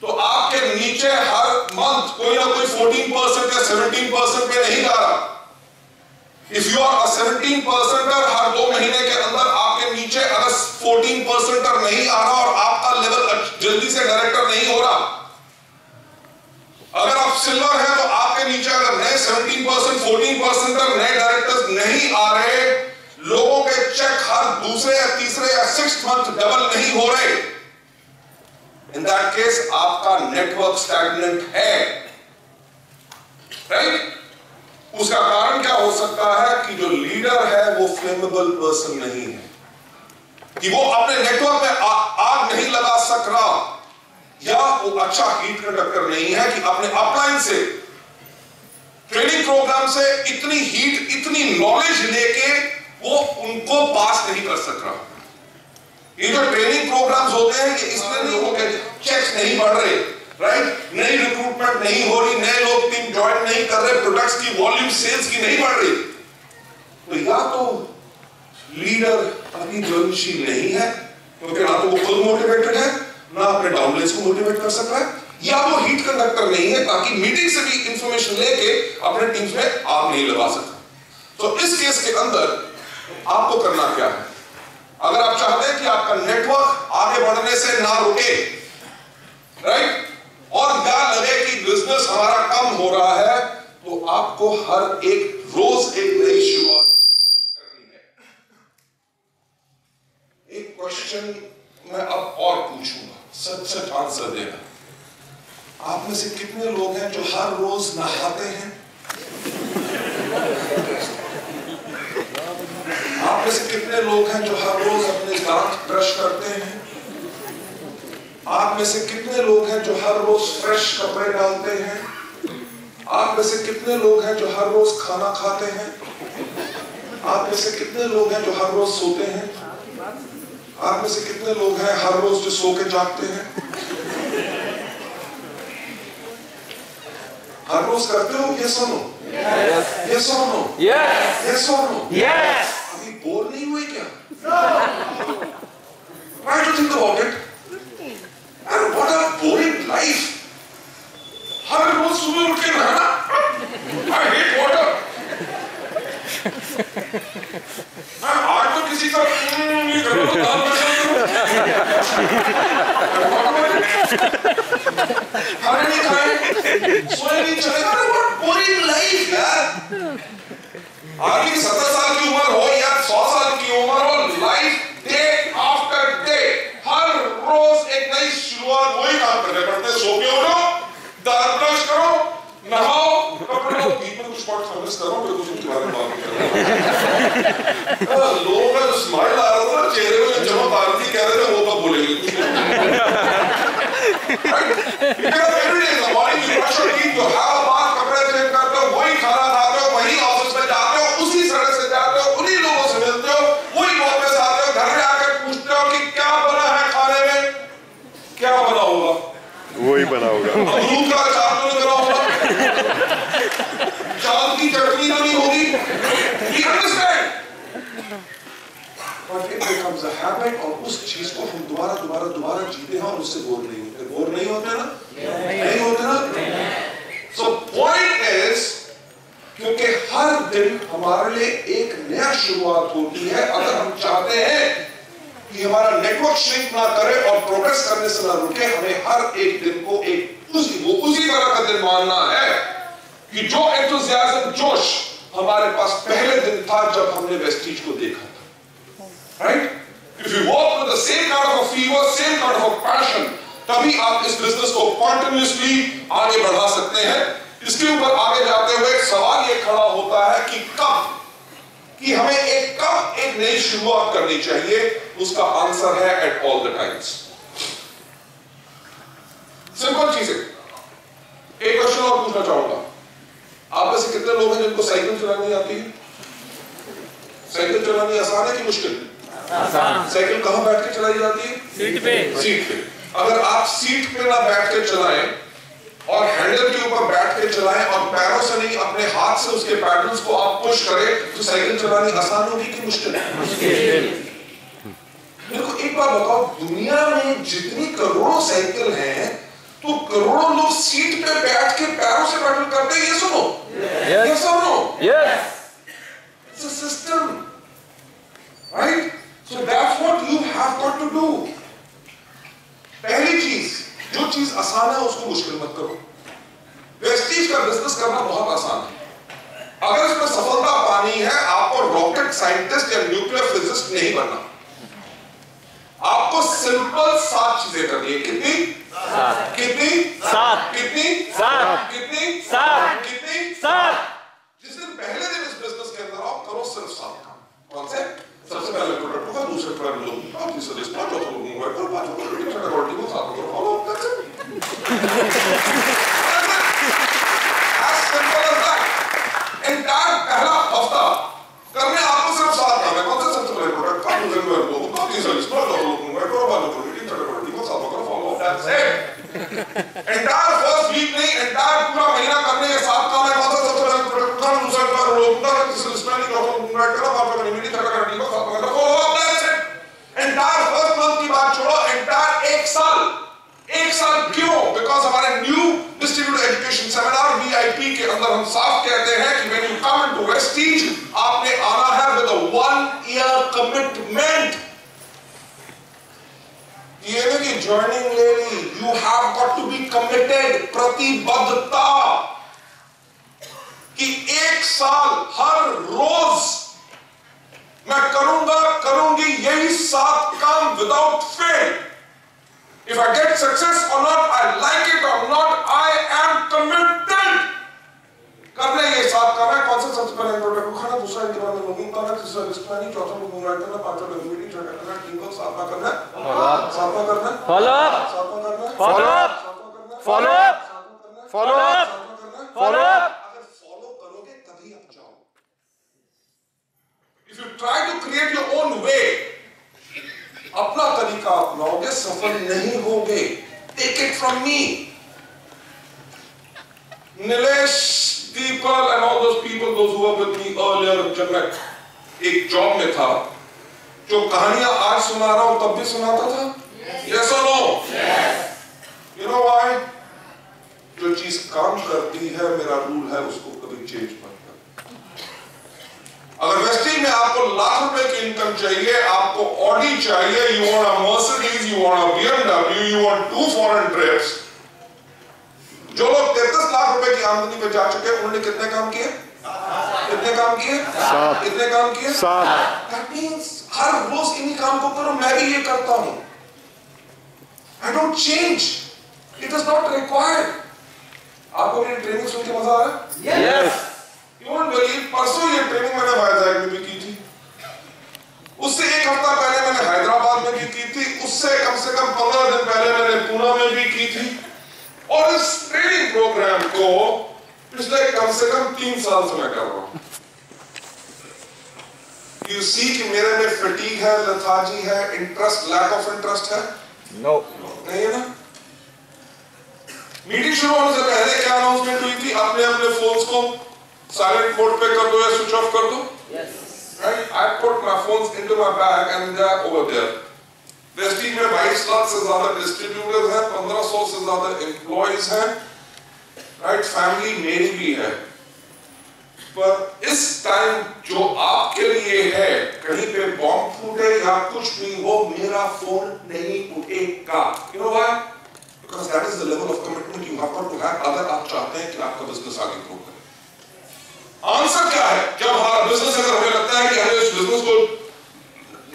तो आपके नीचे हर मंथ कोई ना कोई 14% या 17% पे नहीं जा रहा। इफ यू आर अ 17%, हर 2 महीने के अंदर आपके नीचे अगर 14% नहीं आ रहा और आपका लेवल जल्दी से डायरेक्टर नहीं हो रहा, अगर आप सिल्वर हैं तो आपके नीचे अगर नए 17%, 14% नए डायरेक्टर्स नहीं आ रहे, लोगों के चेक हर दूसरे या तीसरे या 6th मंथ डबल नहीं हो रहे, इन दैट केस आपका नेटवर्क स्टैग्नेंट है। राइट? उसका कारण क्या हो सकता है कि जो लीडर है वो फ्लेमेबल पर्सन नहीं है, कि वो अपने नेटवर्क में आग नहीं लगा सक रहा, या वो अच्छा हीट कंडक्टर नहीं है कि अपने अपलाइन से ट्रेनिंग प्रोग्राम से इतनी हीट, इतनी नॉलेज लेके वो उनको पास नहीं कर सक रहा। ये जो ट्रेनिंग प्रोग्राम्स होते हैं ये इसलिए नहीं होते, चेक्स नहीं बढ़ रहे, राइट, नई रिक्रूटमेंट नहीं हो रही, नए लोग टीम ज्वाइन नहीं कर रहे, प्रोडक्ट्स की वॉल्यूम सेल्स की नहीं बढ़ रही, तो या तो लीडर अपनी ज्वलनशील नहीं है, क्योंकि ना तो वो खुद मोटिवेटेड है, ना अपने डाउनलाइंस को मोटिवेट कर सकता है, या वो हीट कंडक्टर नहीं है ताकि मीटिंग से भी इंफॉर्मेशन लेके अपने टीम्स में आग नहीं लगा सकता। तो इस केस के अंदर आपको करना क्या है? अगर आप चाहते हैं कि आपका नेटवर्क आगे बढ़ने से ना रुके, राइट, और क्या लगे कि बिजनेस हमारा कम हो रहा है, तो आपको हर एक रोज एक नई शुरुआत करनी है। एक क्वेश्चन मैं अब और पूछूंगा, सच सच आंसर देना। आप में से कितने लोग हैं जो हर रोज नहाते हैं? आप में से कितने लोग हैं जो हर रोज अपने दांत ब्रश करते हैं? आप में से कितने लोग हैं जो हर रोज फ्रेश कपड़े डालते हैं? आप में से कितने लोग हैं जो हर रोज खाना खाते हैं? आप में से कितने लोग हैं जो हर रोज सोते हैं? आप में से कितने लोग हैं हर रोज जो सो के जागते हैं? हर रोज करते हो? Yes or no? Yes. Yes or no? Yes. Yes or no? Yes. अभी बोर नहीं हुए क्या? Why do you think about it? And what a boring life! हर रोज सुबह उठ के नहाना, I hate water. आज तो किसी का नहीं करो तो दान खाने नहीं खाए, सोए नहीं चलेगा। What boring life यार। आदमी की 70 साल की उम्र हो या 100 साल की उम्र हो, लाइफ डे आफ्टर डे हर रोज एक नई शुरुआत, वही काम करने पड़ते। सो के उठो, दांत ब्रश करो, नहाओ, कपड़े लो, बीच में कुछ स्पॉट सर्विस करो, फिर कुछ उनके बारे में बात करो। लोगों का जो स्माइल आ रहा था चेहरे में, चमक आ रही थी, कह रहे थे वो कब बोलेंगे कुछ नहीं। Because every day in the morning you brush your teeth, you have a bath, कपड़े चेंज करते हो, वही खाना खाते हो, वही ऑफिस में जाते हो, उसी सड़क से जाते हो, उन्हीं लोगों से मिलते हो, वही वापस आते हो, घर में आकर पूछते हो कि क्या बना है खाने में, क्या बना होगा, वही बना होगा। अमरूद का अचार तो नहीं बना होगा, चावल की चटनी तो नहीं होगी। You understand? But it becomes a habit और उस चीज को हम दोबारा जीते हैं और उससे बोर नहीं होते। बोर नहीं होते ना? नहीं होते ना? So point is, क्योंकि हर दिन हमारे लिए एक नया शुरुआत होती है। अगर हम चाहते हैं कि हमारा नेटवर्क श्रिंक ना करे और प्रोग्रेस करने से ना रुके, हमें हर एक दिन को एक उसी तरह का दिन मानना है कि जो एंथुसियाज्म, जोश हमारे पास पहले दिन था जब हमने वेस्टीज को देखा था। Right? If you walk with the same kind of a fever, same kind of a passion, तभी आप इस बिजनेस को continuously आगे बढ़ा सकते हैं। इसके ऊपर आगे जाते हुए एक सवाल ये खड़ा होता है कि कब, कि हमें कब एक नई शुरुआत करनी चाहिए। उसका आंसर है at all the times। Simple चीज है। एक क्वेश्चन और पूछना चाहूंगा, आप में से कितने लोग हैं जिनको साइकिल चलानी आती है? साइकिल चलानी आसान है कि मुश्किल? साइकिल कहां बैठ के चलाई जाती है? सीट पे। सीट पे। अगर आप सीट पे ना बैठ के चलाएं और हैंडल के ऊपर बैठ के चलाएं और पैरों से नहीं अपने हाथ से उसके पैडल्स को आप पुश करें, तो साइकिल चलानी आसान होगी कि मुश्किल? मुश्किल। मेरे को एक बात बताओ, दुनिया में जितनी करोड़ों साइकिल हैं, तो करोड़ों लोग सीट पे बैठ के पैरों से पैडल करते हैं। ये सुनो, ये सुनो, it's a system, right? So that's what you have got to do. पहली चीज, जो चीज आसान है उसको मुश्किल मत करो। वेस्टीज का बिजनेस करना बहुत आसान है। अगर इसमें सफलता पानी है, आपको रॉकेट साइंटिस्ट या न्यूक्लियर फिजिसिस्ट नहीं बनना। आपको सिंपल 7 चीजें करनी है। कितनी? 7। कितनी? 7। कितनी? 7। कितनी? 7। कितनी? 7। जिस दिन पहले दिन इस बिजनेस के अंदर आप करो सिर्फ 7 काम। कौन से? सबसे पहले प्रोडक्ट होगा, दूसरे प्रोडक्ट लोग, तीसरे लिस्ट में, चौथा लोग मोबाइल पर, पांचवा प्रोडक्ट छठा क्वालिटी को, सातवां करो follow up. That's it. As simple as that. Entire पहला हफ्ता करने आपको सिर्फ 7 काम है। कौन से? सबसे पहले प्रोडक्ट का, दूसरे प्रोडक्ट लोग, तीसरे लिस्ट में, चौथा लोग मोबाइल पर, पांचवा क्वालिटी, छठा क्वालिटी को, सातवां करो follow up. That's it. Entire first week नहीं, entire पूरा महीना करने के 7 काम है। कौन सा? सबसे पहले प्रोडक्ट का, दूसरा प्रोडक्ट लोग, तीसरे लिस्ट में, चौथा लोग मोबाइल पर, पांचवा क्वालिटी, छठा क्वालिटी को, सातवां करो follow up. That's it. Entire first month की बात छोड़ो, एंटायर एक साल क्यों? बिकॉज हमारे new distributed education seminar VIP के अंदर हम साफ कहते हैं कि when you come into Vestige, आपने आना है विद अ 1 ईयर कमिटमेंट। ये नहीं कि ज्वाइनिंग ले ली, you have got to be committed, प्रतिबद्धता कि 1 साल हर रोज मैं करूंगी यही 7 काम without fail. If I get success or not, I like it or not, I am committed। करने ये 7 काम है। कौन सा? सबसे पहले प्रोडक्ट को खाना, दूसरा इनके बाद लॉगिंग करना, तीसरा लिस्ट प्लानिंग, चौथा में मोबाइल करना, पांचवा मीटिंग, छठा करना, टीम वर्क, सातवां करना, सातवां करना, फॉलो अप, सातवां करना, follow up, follow up, follow up, follow up. अगर फॉलो करोगे तभी आप जाओगे। If you try to create your own way, अपना तरीका अपनाओगे, सफल नहीं होगे। Take it from me, Nilesh, Deepal and all those people, those who were with me earlier, जब मैं एक जॉब में था, जो कहानियां आज सुना रहा हूं तब भी सुनाता था। Yes or no? Yes. You know why? जो चीज काम करती है, मेरा रूल है उसको कभी चेंज मत कर। अगर वेस्टिज में आपको लाख रुपए की इनकम चाहिए, आपको ऑडी चाहिए, you want a Mercedes, you want a BMW, you want 2 foreign trips. जो लोग 33 लाख रुपए की आमदनी पे जा चुके हैं, उन्होंने कितने काम किए? कितने काम किए? 7। कितने काम किए? 7। That means हर रोज इन्हीं काम को करो। मैं भी ये करता हूं। I don't change. It is not required. आपको मेरी ट्रेनिंग सुन के मजा आ रहा है? Yes. You won't believe, परसों ये ट्रेनिंग मैंने वाइजैग में भी की थी, उससे एक हफ्ता पहले मैंने हैदराबाद में भी की थी, उससे कम से कम 15 दिन पहले मैंने पुणे में भी की थी, और इस ट्रेनिंग प्रोग्राम को पिछले कम से कम 3 साल से मैं कर रहा हूं। You see कि मेरे में फटीग है, लेथार्जी है, इंटरेस्ट, लैक ऑफ इंटरेस्ट है? No. नहीं है ना? मीटिंग शुरू होने से पहले क्या अनाउंसमेंट हुई थी? अपने अपने फोन्स को साइलेंट मोड पे कर दो या स्विच ऑफ कर दो। Yes. Right? I put my phones into my bag and they are over there. Vestige में 22 लाख से ज्यादा डिस्ट्रीब्यूटर्स हैं, 1500 से ज्यादा एम्प्लॉइज हैं, राइट? फैमिली मेरी भी है। पर इस टाइम जो आपके लिए है, कहीं पे बॉम्ब फूटे या कुछ भी हो, मेरा फोन नहीं उठेगा। You know why? Because that is the level of commitment you have to have अगर आप चाहते हैं कि आपका बिजनेस आगे ग्रो करे। आंसर क्या है? जब हमारा बिजनेस, अगर हमें लगता है कि हमें इस बिजनेस को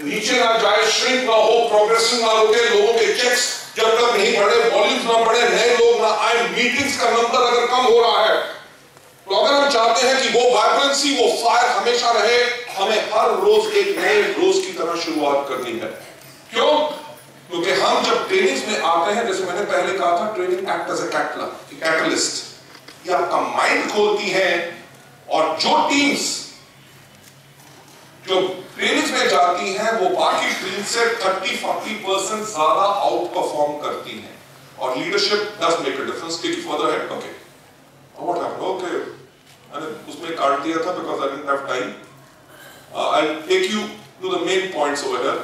नीचे ना जाए, श्रिंक ना हो, प्रोग्रेशन ना रुके, लोगों के चेक्स जब तक नहीं बढ़े, वॉल्यूम्स ना बढ़े, नए लोग ना आए, मीटिंग्स का नंबर अगर कम हो रहा है, तो अगर हम चाहते हैं कि वो वाइब्रेंसी, वो फायर हमेशा रहे, हमें हर रोज एक नए रोज की तरह शुरुआत करनी है। क्यों? क्योंकि हम जब ट्रेनिंग्स में आते हैं, जैसे मैंने पहले कहा था, training act as a catalyst. ये आपका माइंड खोलती है, और जो टीम्स जो ट्रेनिंग्स में जाती हैं, वो बाकी टीम से 30-40% ज्यादा आउट परफॉर्म करती हैं, और leadership does make a difference. Take it further head. Okay, what happened? Okay, मैंने उसमें काट दिया था because I didn't have time. I will take you to the main points over here.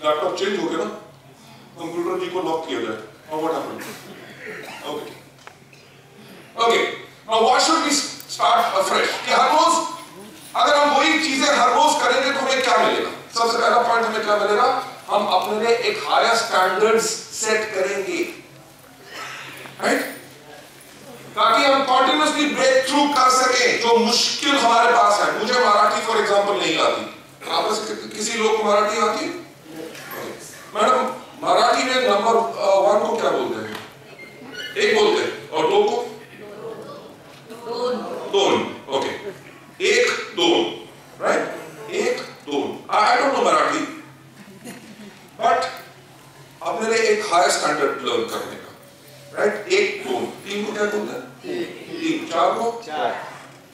Laptop change हो गया ना, कंप्यूटर जी को lock किया जाए। What happened? Okay okay, now what should we start afresh? कि हर रोज अगर हम वही चीजें हर रोज करेंगे तो हमें क्या मिलेगा? सबसे पहला पॉइंट हमें क्या मिलेगा? हम अपने लिए एक हायर स्टैंडर्ड्स सेट करेंगे, राइट? ताकि हम कंटिन्यूअसली ब्रेक थ्रू कर सके जो मुश्किल हमारे पास है। मुझे मराठी फॉर एग्जांपल नहीं आती, आप में से किसी लोग को मराठी आती? मैडम, मराठी में नंबर 1 को क्या बोलते हैं? 1 बोलते हैं, और 2 को? दोन। Okay, 1 2, right? 1 2। I don't know Marathi, but अपने लिए एक हायर स्टैंडर्ड लर्न करने का, राइट? 1 2 3 को क्या बोलते हैं? 3 4 को? 4।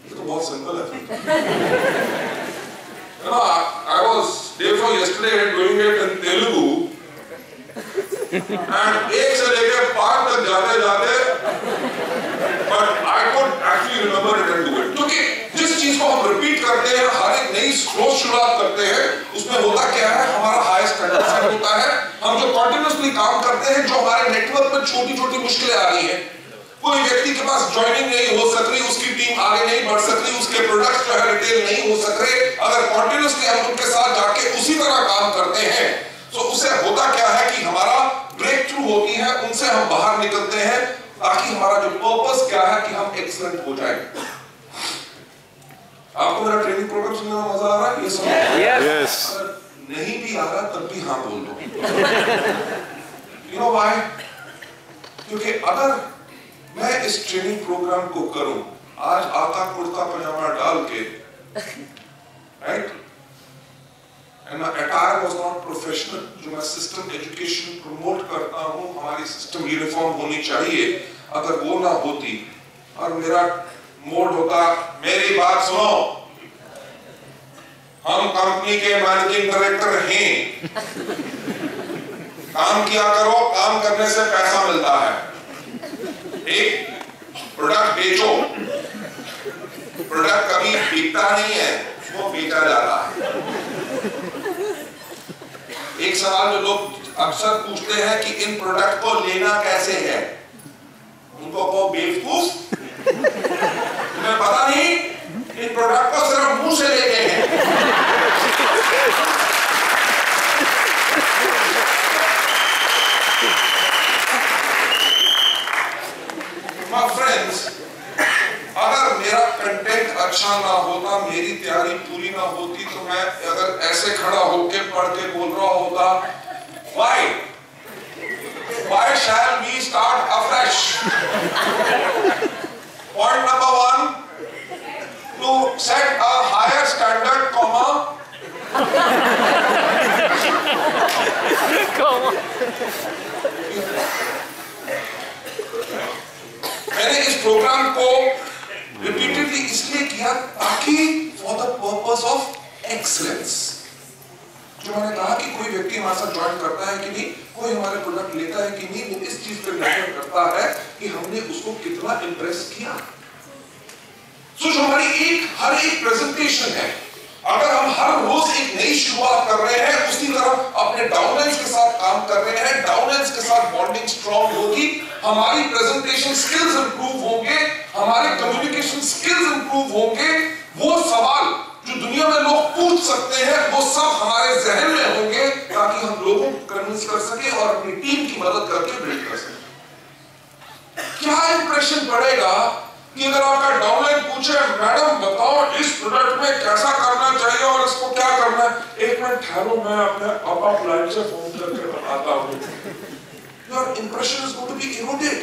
ये तो बहुत सिंपल है। You know, I was day before yesterday doing it in Telugu, and 1 से लेकर 5 तक जाते जाते, but I could actually remember it and do it. क्योंकि जिस चीज को हम रिपीट करते हैं, हर एक नई रोज शुरुआत करते हैं, उसमें होता क्या है? हमारा हाई स्टैंडर्ड सेट होता है। हम जो कंटिन्यूअसली काम करते हैं, जो हमारे नेटवर्क में छोटी छोटी मुश्किलें आ रही हैं, कोई व्यक्ति के पास ज्वाइनिंग नहीं हो सक रही, उसकी टीम आगे नहीं बढ़ सक रही, उसके प्रोडक्ट्स जो है रिटेल नहीं हो सक रहे, अगर कंटिन्यूअसली हम उनके साथ जाके उसी तरह काम करते हैं, तो उससे होता क्या है कि हमारा ब्रेक थ्रू होती है, उनसे हम बाहर निकलते हैं, ताकि हमारा जो पर्पस क्या है कि हम एक्सीलेंट हो जाए। आपको मेरा ट्रेनिंग प्रोग्राम सुनने में मजा आ रहा है? ये समझ? Yes. अगर नहीं भी आ रहा तब भी हाँ बोल दो। You know why? क्योंकि अगर मैं इस ट्रेनिंग प्रोग्राम को करूं, आज आता कुर्ता पजामा डाल के, right? And my attire was not professional, जो मैं सिस्टम एजुकेशन प्रमोट करता हूँ, हमारी सिस्टम यूनिफॉर्म होनी चाहिए, अगर वो ना होती और मेरा मोड होता, मेरी बात सुनो, हम कंपनी के मैनेजिंग डायरेक्टर हैं, काम किया करो, काम करने से पैसा मिलता है, एक प्रोडक्ट बेचो, प्रोडक्ट कभी बिकता नहीं है, वो बेचा जाता है। एक सवाल जो लोग अक्सर पूछते हैं कि इन प्रोडक्ट को लेना कैसे है, उनको कहो बेवकूफ, तुम्हें पता नहीं इन प्रोडक्ट को सिर्फ मुंह से लेते हैं। My friends, अगर मेरा कंटेंट अच्छा ना होता, मेरी तैयारी पूरी ना होती, तो मैं अगर ऐसे खड़ा होके पढ़ के बोल रहा होता, why shall we start afresh? Point number 1, to set a higher standard, comma. मैंने इस प्रोग्राम को रिपीटेडली इसलिए किया ताकि for the purpose of excellence. जो मैंने कहा कि कोई व्यक्ति हमारे साथ ज्वाइन करता है कि नहीं, कोई हमारे प्रोडक्ट लेता है कि नहीं, वो इस चीज पर निर्भर करता है कि हमने उसको कितना इंप्रेस किया। सो जो हमारी हर एक प्रेजेंटेशन है, अगर हम हर रोज एक नई शुरुआत कर रहे हैं, उसी तरह अपने डाउनलाइंस के साथ काम कर रहे हैं, डाउनलाइंस के साथ बॉन्डिंग स्ट्रांग होगी, हमारी प्रेजेंटेशन स्किल्स इंप्रूव होंगे, हमारे कम्युनिकेशन स्किल्स इंप्रूव होंगे। वो सवाल जो दुनिया में लोग पूछ सकते हैं, वो सब हमारे जहन में होंगे, ताकि हम लोगों को कन्विंस कर सके और अपनी टीम की मदद करके बिल्ड कर सके। क्या इंप्रेशन पड़ेगा कि अगर आपका डाउनलाइन पूछे, मैडम बताओ इस प्रोडक्ट में कैसा करना चाहिए और इसको क्या करना है, एक मिनट ठहरो, मैं अपने अप लाइन से फोन करके बताता हूँ। Your impression is going to be eroded.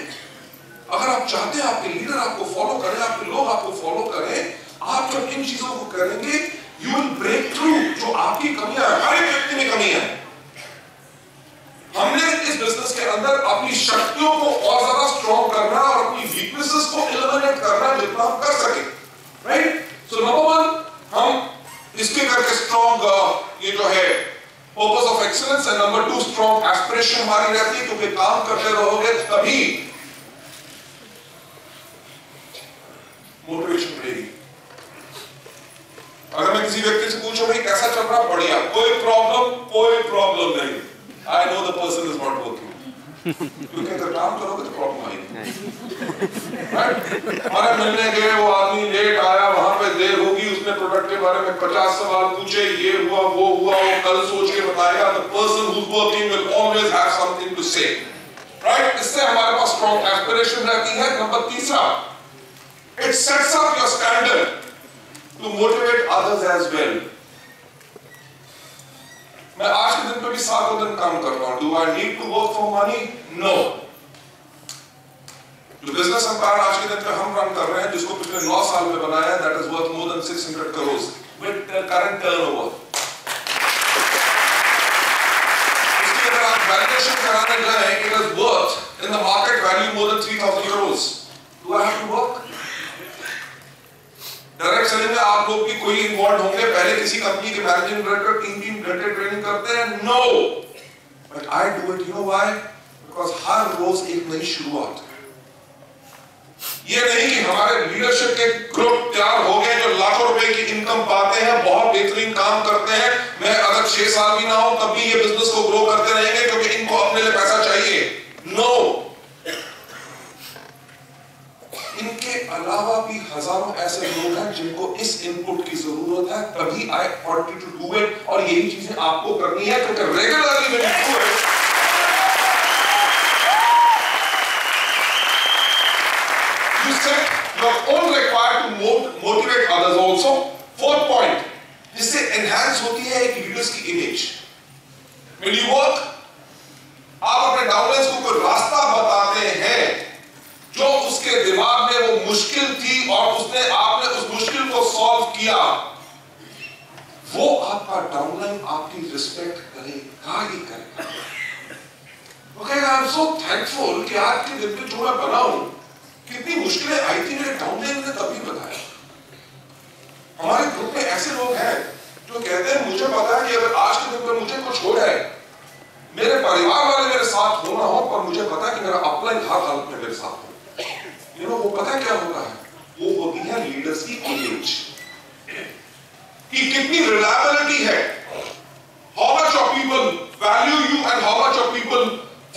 अगर आप चाहते हैं आपके लीडर आपको फॉलो करें, आपके लोग आपको फॉलो करें, आप जब इन चीजों को करेंगे, यू विल ब्रेक थ्रू। जो आपकी कमियां है, हर एक व्यक्ति में कमी है। हमने इस बिजनेस के अंदर अपनी शक्तियों को और ज्यादा स्ट्रॉन्ग करना और अपनी वीकनेसेस को एलिमिनेट करना जितना हम कर सके, राइट? सो नंबर 1 हम इसके करके स्ट्रॉन्ग ये जो है पर्पस ऑफ एक्सीलेंस है। नंबर 2 स्ट्रॉन्ग एस्पिरेशन हमारी रहती है, क्योंकि काम करते रहोगे तभी मोटिवेशन बढ़ेगी। अगर मैं किसी व्यक्ति से पूछूं भाई कैसा चल रहा, बढ़िया, कोई प्रॉब्लम नहीं, I know the person is not working. क्योंकि अगर काम करोगे तो प्रॉब्लम आएगी। हमारे मिलने गए, वो आदमी लेट आया, वहां पे देर होगी, उसने प्रोडक्ट के बारे में 50 सवाल पूछे, ये हुआ वो हुआ, वो कल सोच के बताएगा। The person who's working will always have something to say, right? इससे हमारे पास strong aspiration रहती है। Number 3, it sets up your standard to motivate others as well. मैं आज के दिन पे भी 7 दिन काम कर रहा हूं। Do I need to work for money? No. जो बिजनेस एम्पायर आज के दिन पे हम रन कर रहे हैं, जिसको पिछले 9 साल में बनाया है, that is worth more than 600 crores with current turnover. इसकी अगर आप वैलिडेशन कराने जाएं, it is worth in the market value more than 3000 crores. Do I have to work? Direct selling में आप लोग भी कोई इन्वॉल्व होंगे, पहले किसी कंपनी के मैनेजिंग डायरेक्टर 3-3 घंटे ट्रेनिंग करते हैं? No, but I do it, you know why? Because हर रोज एक नई शुरुआत। ये नहीं कि हमारे लीडरशिप के ग्रुप तैयार हो गए जो लाखों रुपए की इनकम पाते हैं, बहुत बेहतरीन काम करते हैं, मैं अगर 6 साल भी ना हूं तब भी ये बिजनेस को ग्रो करते रहेंगे क्योंकि इनको अपने लिए पैसा चाहिए। नो, इनके अलावा भी हजारों ऐसे लोग हैं जिनको इस इनपुट की जरूरत है, तभी I want you to do it. और यही चीजें आपको करनी है, क्योंकि regularly when you do it, you set your own required to motivate others also. 4th point, जिससे enhance होती है एक लीडर्स की इमेज। When you work, आप अपने डाउनलाइंस को कोई रास्ता बताते हैं जो उसके दिमाग में वो मुश्किल थी और आपने उस मुश्किल को सॉल्व किया, वो आपका डाउनलाइन आपकी रिस्पेक्ट करेगा ही करेगा। Okay, I'm so thankful कि आज के दिन में जो मैं बना हूं, कितनी मुश्किलें आई थी मेरे डाउनलाइन ने तभी बताया। हमारे ग्रुप में ऐसे लोग हैं जो कहते हैं मुझे पता है कि अगर आज के दिन में मुझे कुछ हो जाए, मेरे परिवार वाले मेरे साथ हो ना हो, पर मुझे पता है कि मेरा अपलाइन हर हालत में मेरे साथ हो। You know, वो पता क्या होता है? वो होती है लीडर्स की इमेज, कि कितनी रिलायबिलिटी है, how much of people value you and how much of people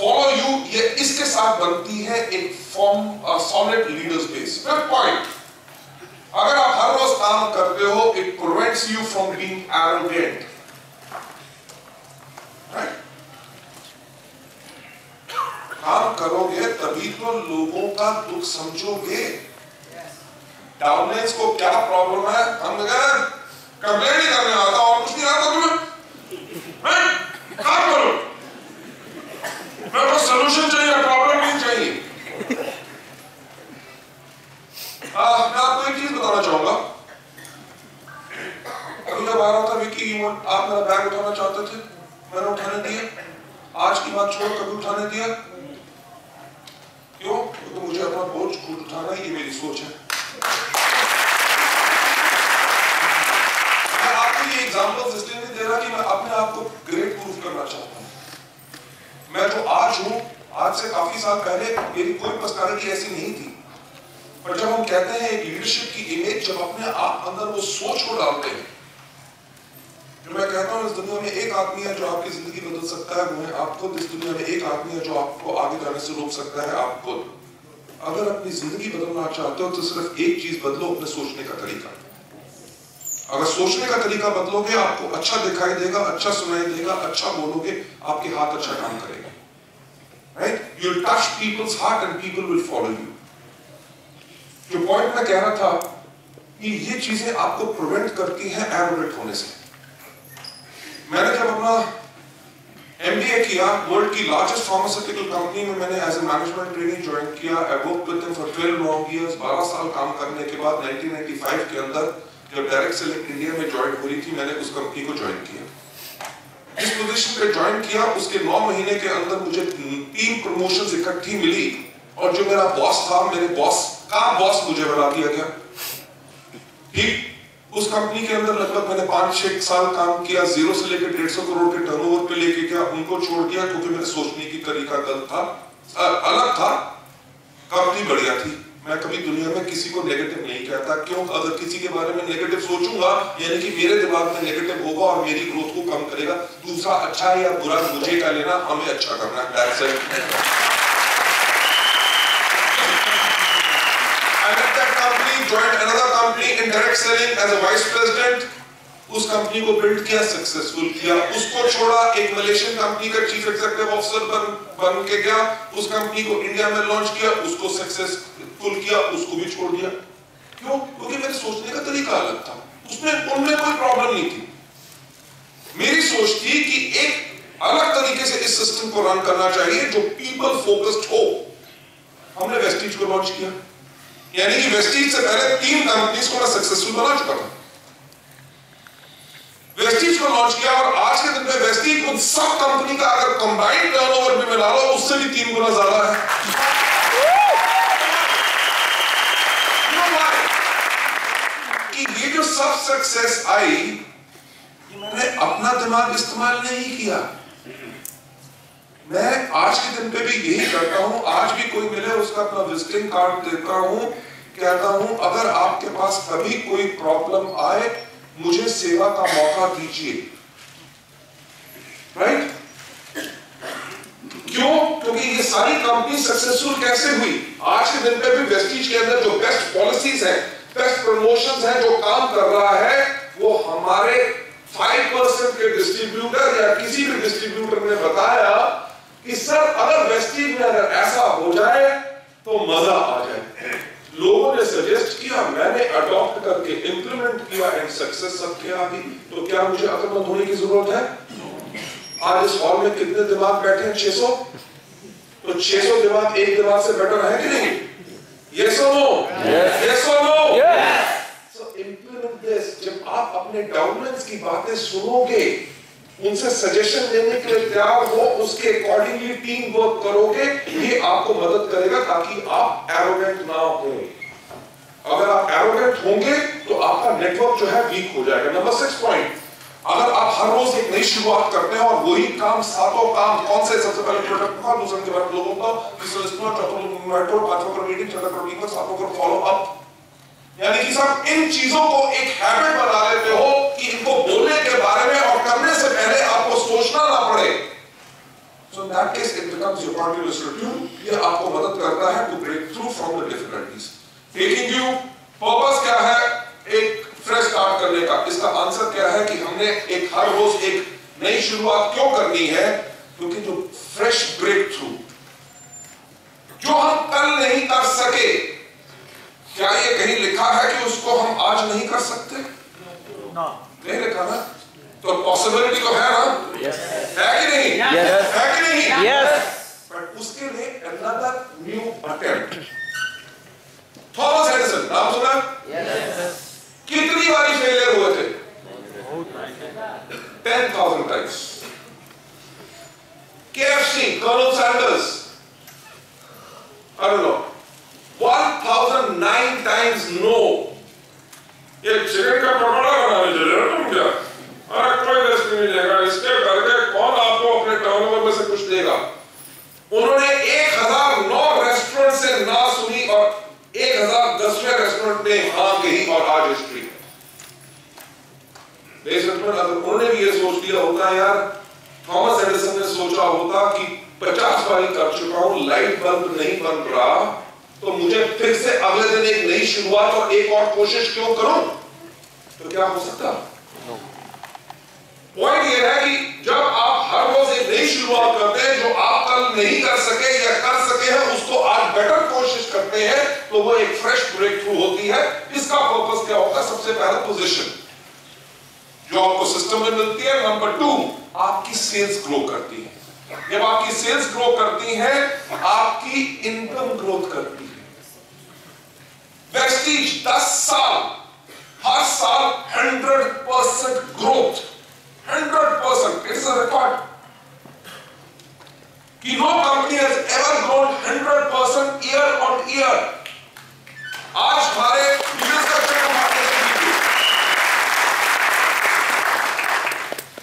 follow you, ये इसके साथ बनती है एक form solid leaders base. 5th point, अगर आप हर रोज काम करते हो, it prevents you from being arrogant, right? काम करोगे तभी तो लोगों का दुख समझोगे। डाउनलाइंस को क्या प्रॉब्लम है? हम कंप्लेन ही करने आता और कुछ नहीं आता तुम्हें, काम करो। मेरे को सॉल्यूशन चाहिए, प्रॉब्लम नहीं चाहिए। मैं आपको एक चीज बताना चाहूंगा। अभी जब आ रहा था विकी, आप मेरा बैग उठाना चाहते थे, मैंने उठाने दिया। आज की बात छोड़, कभी उठाने दिया? क्यों? क्योंकि मुझे अपना बोझ खुद उठाना, ये मेरी सोच है। मैं आपको ये एग्जांपल इसलिए नहीं दे रहा कि मैं अपने आप को ग्रेट प्रूफ करना चाहता हूं। मैं जो आज हूं, आज से काफी साल पहले मेरी कोई पर्सनालिटी ऐसी नहीं थी। पर जब हम कहते हैं एक लीडरशिप की इमेज, जब अपने आप अंदर वो सोच को डालते हैं, जो मैं कहता हूं इस दुनिया में एक आदमी है जो आपकी जिंदगी बदल सकता है, वो है आप खुद। इस दुनिया में एक आदमी है जो आपको आगे जाने से रोक सकता है, आप खुद। अगर अपनी जिंदगी बदलना चाहते हो तो सिर्फ एक चीज बदलो, अपने सोचने का तरीका। अगर सोचने का तरीका बदलोगे, आपको अच्छा दिखाई देगा, अच्छा सुनाई देगा, अच्छा बोलोगे, आपके हाथ अच्छा काम करेंगे, right? You will touch people's heart and people will follow you. जो पॉइंट मैं कह रहा था कि ये चीजें आपको प्रिवेंट करती हैं एरोगेंट होने से। मैंने जब अपना MBA किया, वर्ल्ड की लार्जेस्ट फार्मास्यूटिकल कंपनी में मैंने as a management trainee join किया। I worked with them for 12 long years. 12 साल काम करने के बाद 1995 के अंदर जब डायरेक्ट सेलिंग इंडिया में ज्वाइन हुई थी, मैंने उस कंपनी को ज्वाइन किया। जिस पोजीशन पे ज्वाइन किया, उसके 9 महीने के अंदर मुझे 3 प्रमोशंस इकट्ठी मिली। और जो मेरा बॉस था, मेरे बॉस का बॉस मुझे बना दिया गया। ठीक उस कंपनी के अंदर लगभग मैंने 5-6 साल काम किया। 0 से लेकर 150 करोड़ के टर्नओवर पे लेके गया। उनको छोड़ दिया क्योंकि मेरे सोचने की तरीका गलत था, अलग था। कंपनी बढ़िया थी। मैं कभी दुनिया में किसी को नेगेटिव नहीं कहता। क्यों? अगर किसी के बारे में नेगेटिव सोचूंगा, यानी कि मेरे दिमाग में नेगेटिव होगा और मेरी ग्रोथ को कम करेगा। दूसरा अच्छा है या बुरा मुझे क्या लेना, हमें अच्छा करना है। That's it. I left that company, joined another company in direct selling as a vice president. उस कंपनी को बिल्ड किया, सक्सेसफुल किया। उसको छोड़ा, एक मलेशियन कंपनी का चीफ एग्जीक्यूटिव ऑफिसर बन के गया। उस कंपनी को इंडिया में लॉन्च किया, उसको सक्सेसफुल किया, उसको भी छोड़ दिया। क्यों? क्योंकि मेरे सोचने का तरीका अलग था। उनमें कोई प्रॉब्लम नहीं थी। मेरी सोच थी कि एक अलग तरीके से इस सिस्टम को रन करना चाहिए जो पीपल फोकस्ड हो। हमने वेस्टीज को लॉन्च किया, यानी कि वेस्टीज से पहले 3 कंपनीज को मैं सक्सेसफुल बना चुका था। वेस्टीज को लॉन्च किया और आज के दिन में वेस्टीज उन सब कंपनी का अगर कंबाइंड टर्नओवर भी मिला लो, उससे भी 3 गुना ज्यादा है। कि ये जो सब सक्सेस आई, मैंने अपना दिमाग इस्तेमाल नहीं किया। मैं आज के दिन पे भी यही करता हूं। आज भी कोई मिले, उसका अपना विजिटिंग कार्ड देता हूं, कहता हूं अगर आपके पास कभी कोई प्रॉब्लम आए, मुझे सेवा का मौका दीजिए, राइट? क्यों? क्योंकि ये सारी कंपनी सक्सेसफुल कैसे हुई? आज के दिन पे भी वेस्टीज के अंदर जो बेस्ट पॉलिसीज हैं, बेस्ट प्रमोशंस हैं, जो काम कर रहा है, वो हमारे 5% के डिस्ट्रीब्यूटर या किसी भी डिस्ट्रीब्यूटर ने बताया कि सर अगर वेस्टीज में अगर ऐसा हो जाए तो मजा आ जाए। लोगों ने सजेस्ट किया, मैंने अडॉप्ट करके इंप्लीमेंट किया एंड सक्सेस सबके आ गई। तो क्या मुझे अक्लमंद होने की जरूरत है? आज इस हॉल में कितने दिमाग बैठे हैं? 600। तो 600 दिमाग एक दिमाग से बेटर है कि नहीं? Yes or no? Yes or no? So implement this. जब आप अपने डाउनलाइंस की बातें सुनोगे, उनसे सजेशन लेने के लिए तैयार हो, उसके अकॉर्डिंगली टीम वर्क करोगे, ये आपको मदद करेगा ताकि आप एरोगेंट ना हो। अगर आप एरोगेंट होंगे तो आपका नेटवर्क जो है वीक हो जाएगा। नंबर 6 पॉइंट, अगर आप हर रोज एक नई शुरुआत करते हैं और वही काम, सातों काम कौन से? सबसे पहले प्रोडक्ट का, दूसरे के बाद लोगों का, तीसरा लिस्टनर, चौथा मेट्रो, पांचवा का मीटिंग, छठा का मीटिंग, सातवां का फॉलो अप। यानी कि सब इन चीजों को एक हैबिट बना लेते हो कि इनको बोलने के बारे में और करने से पहले आपको सोचना ना पड़े। So in that case, it becomes your continuous routine. ये आपको मदद करता है to break through from the difficulties. Taking you purpose क्या है एक फ्रेश स्टार्ट करने का? इसका आंसर क्या है कि हमने एक हर रोज एक नई शुरुआत क्यों करनी है? क्योंकि जो फ्रेश ब्रेक थ्रू जो हम कल नहीं कर सके, क्या ये कहीं लिखा है कि उसको हम आज नहीं कर सकते? नहीं लिखा ना? तो पॉसिबिलिटी तो है ना? है कि नहीं? है कि नहीं? बट उसके लिए another new attempt. Thomas Edison नाम सुना? कितनी बारी फेलियर हुए थे? 10,000 times. KFC, colonel Sanders, I don't know, 1009 times no. ये चिकन का पकौड़ा बनाने चले हो तुम क्या? अरे कोई रेस्ट नहीं लेगा, इसके करके कौन आपको अपने टर्नओवर में से कुछ देगा? उन्होंने 1009 रेस्टोरेंट से ना सुनी और 1010वें रेस्टोरेंट में हाँ कही और आज हिस्ट्री. अगर उन्होंने भी ये सोच लिया होता यार, थॉमस एडिसन ने सोचा होता कि 50 बारी कर चुका हूं, लाइट बल्ब नहीं बन रहा, तो मुझे फिर से अगले दिन एक नई शुरुआत और एक और कोशिश क्यों करूं? तो क्या हो सकता? पॉइंट ये है कि जब आप हर रोज एक नई शुरुआत करते हैं, जो आप कल नहीं कर सके या कर सके हैं उसको आज बेटर कोशिश करते हैं, तो वो एक फ्रेश ब्रेक थ्रू होती है. इसका पर्पस क्या होता है? सबसे पहला पोजीशन जो आपको सिस्टम में मिलती है. नंबर 2, आपकी सेल्स ग्रो करती है. जब आपकी सेल्स ग्रो करती है, आपकी इनकम ग्रोथ करती है. वेस्टीज 10 साल, हर साल 100% ग्रोथ, 100%. इट्स अ रिकॉर्ड कि no company has ever grown 100% year on year. आज हमारे लीडर्स का चेक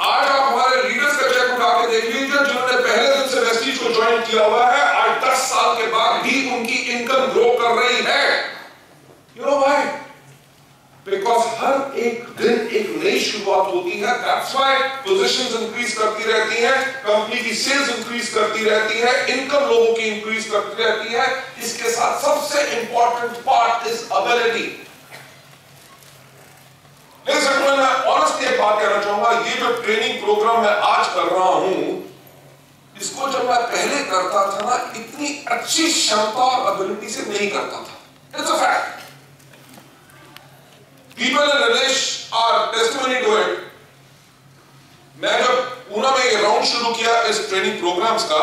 आज आप हमारे लीडर्स का चेक उठा के देख लीजिए, जिन्होंने पहले दिन से वेस्टीज को ज्वाइन किया हुआ है, आज 10 साल के बाद भी उनकी इनकम ग्रो कर रही है. You know why? बिकॉज हर एक दिन एक नई शुरुआत होती है. दैट्स व्हाई पोजीशंस इंक्रीज करती रहती हैं, कंपनी की सेल्स इंक्रीज करती रहती है, इनकम लोगों की इंक्रीज करती रहती है. इसके साथ सबसे इंपॉर्टेंट पार्ट इज एबिलिटी. मैं ऑनेस्टली एक बात कहना चाहूंगा, ये जो ट्रेनिंग प्रोग्राम मैं आज कर रहा हूं, इसको जब मैं पहले करता था ना, इतनी अच्छी क्षमता और एबिलिटी से नहीं करता था. It's a fact. People in Nilesh are testimony to it. मैं जब पूना में ये राउंड शुरू किया इस ट्रेनिंग प्रोग्राम्स का,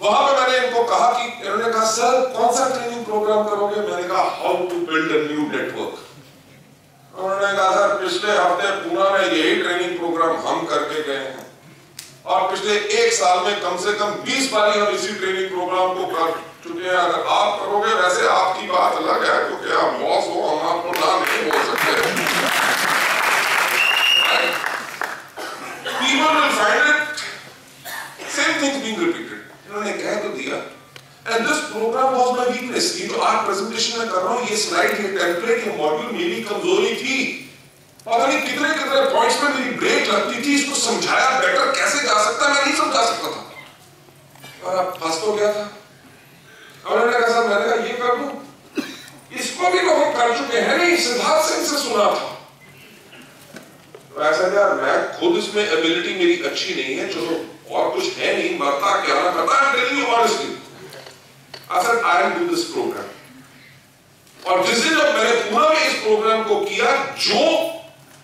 वहां पे मैंने इनको कहा कि इन्होंने कहा सर कौन सा ट्रेनिंग प्रोग्राम करोगे? मैंने कहा how to build a new network. उन्होंने कहा सर पिछले हफ्ते पूना में यही ट्रेनिंग प्रोग्राम हम करके गए हैं और पिछले 1 साल में कम से कम 20 बारी हम इसी ट्रेनिंग प्रोग्राम को कर चुके हैं. अगर आप करोगे, वैसे आपकी बात अलग है क्योंकि आप बॉस हो, हम आपको ना नहीं बोल सकते. People will find it same things being repeated. इन्होंने कह तो दिया. And this program was my weakness. ये जो आज प्रेजेंटेशन में कर रहा हूँ, ये स्लाइड, ये टेम्पलेट, ये मॉड्यूल मेरी कमजोरी थी. पता नहीं कितने कितने पॉइंट्स में मेरी ब्रेक लगती थी. इसको समझाया बेटर कैसे जा सकता है, मैं नहीं समझा सकता था और अब फंस तो गया था. उन्होंने कहा सर, मैंने कहा ये कर दूं, इसको भी तो हम कर चुके हैं. नहीं, सिद्धार्थ सिंह से सुना था. तो ऐसा यार, मैं खुद इसमें एबिलिटी मेरी अच्छी नहीं है, चलो और कुछ है नहीं, मरता क्या ना करता. I am telling you honestly, I said I will do this program. और जिस दिन जब मैंने पूरा में इस प्रोग्राम को किया, जो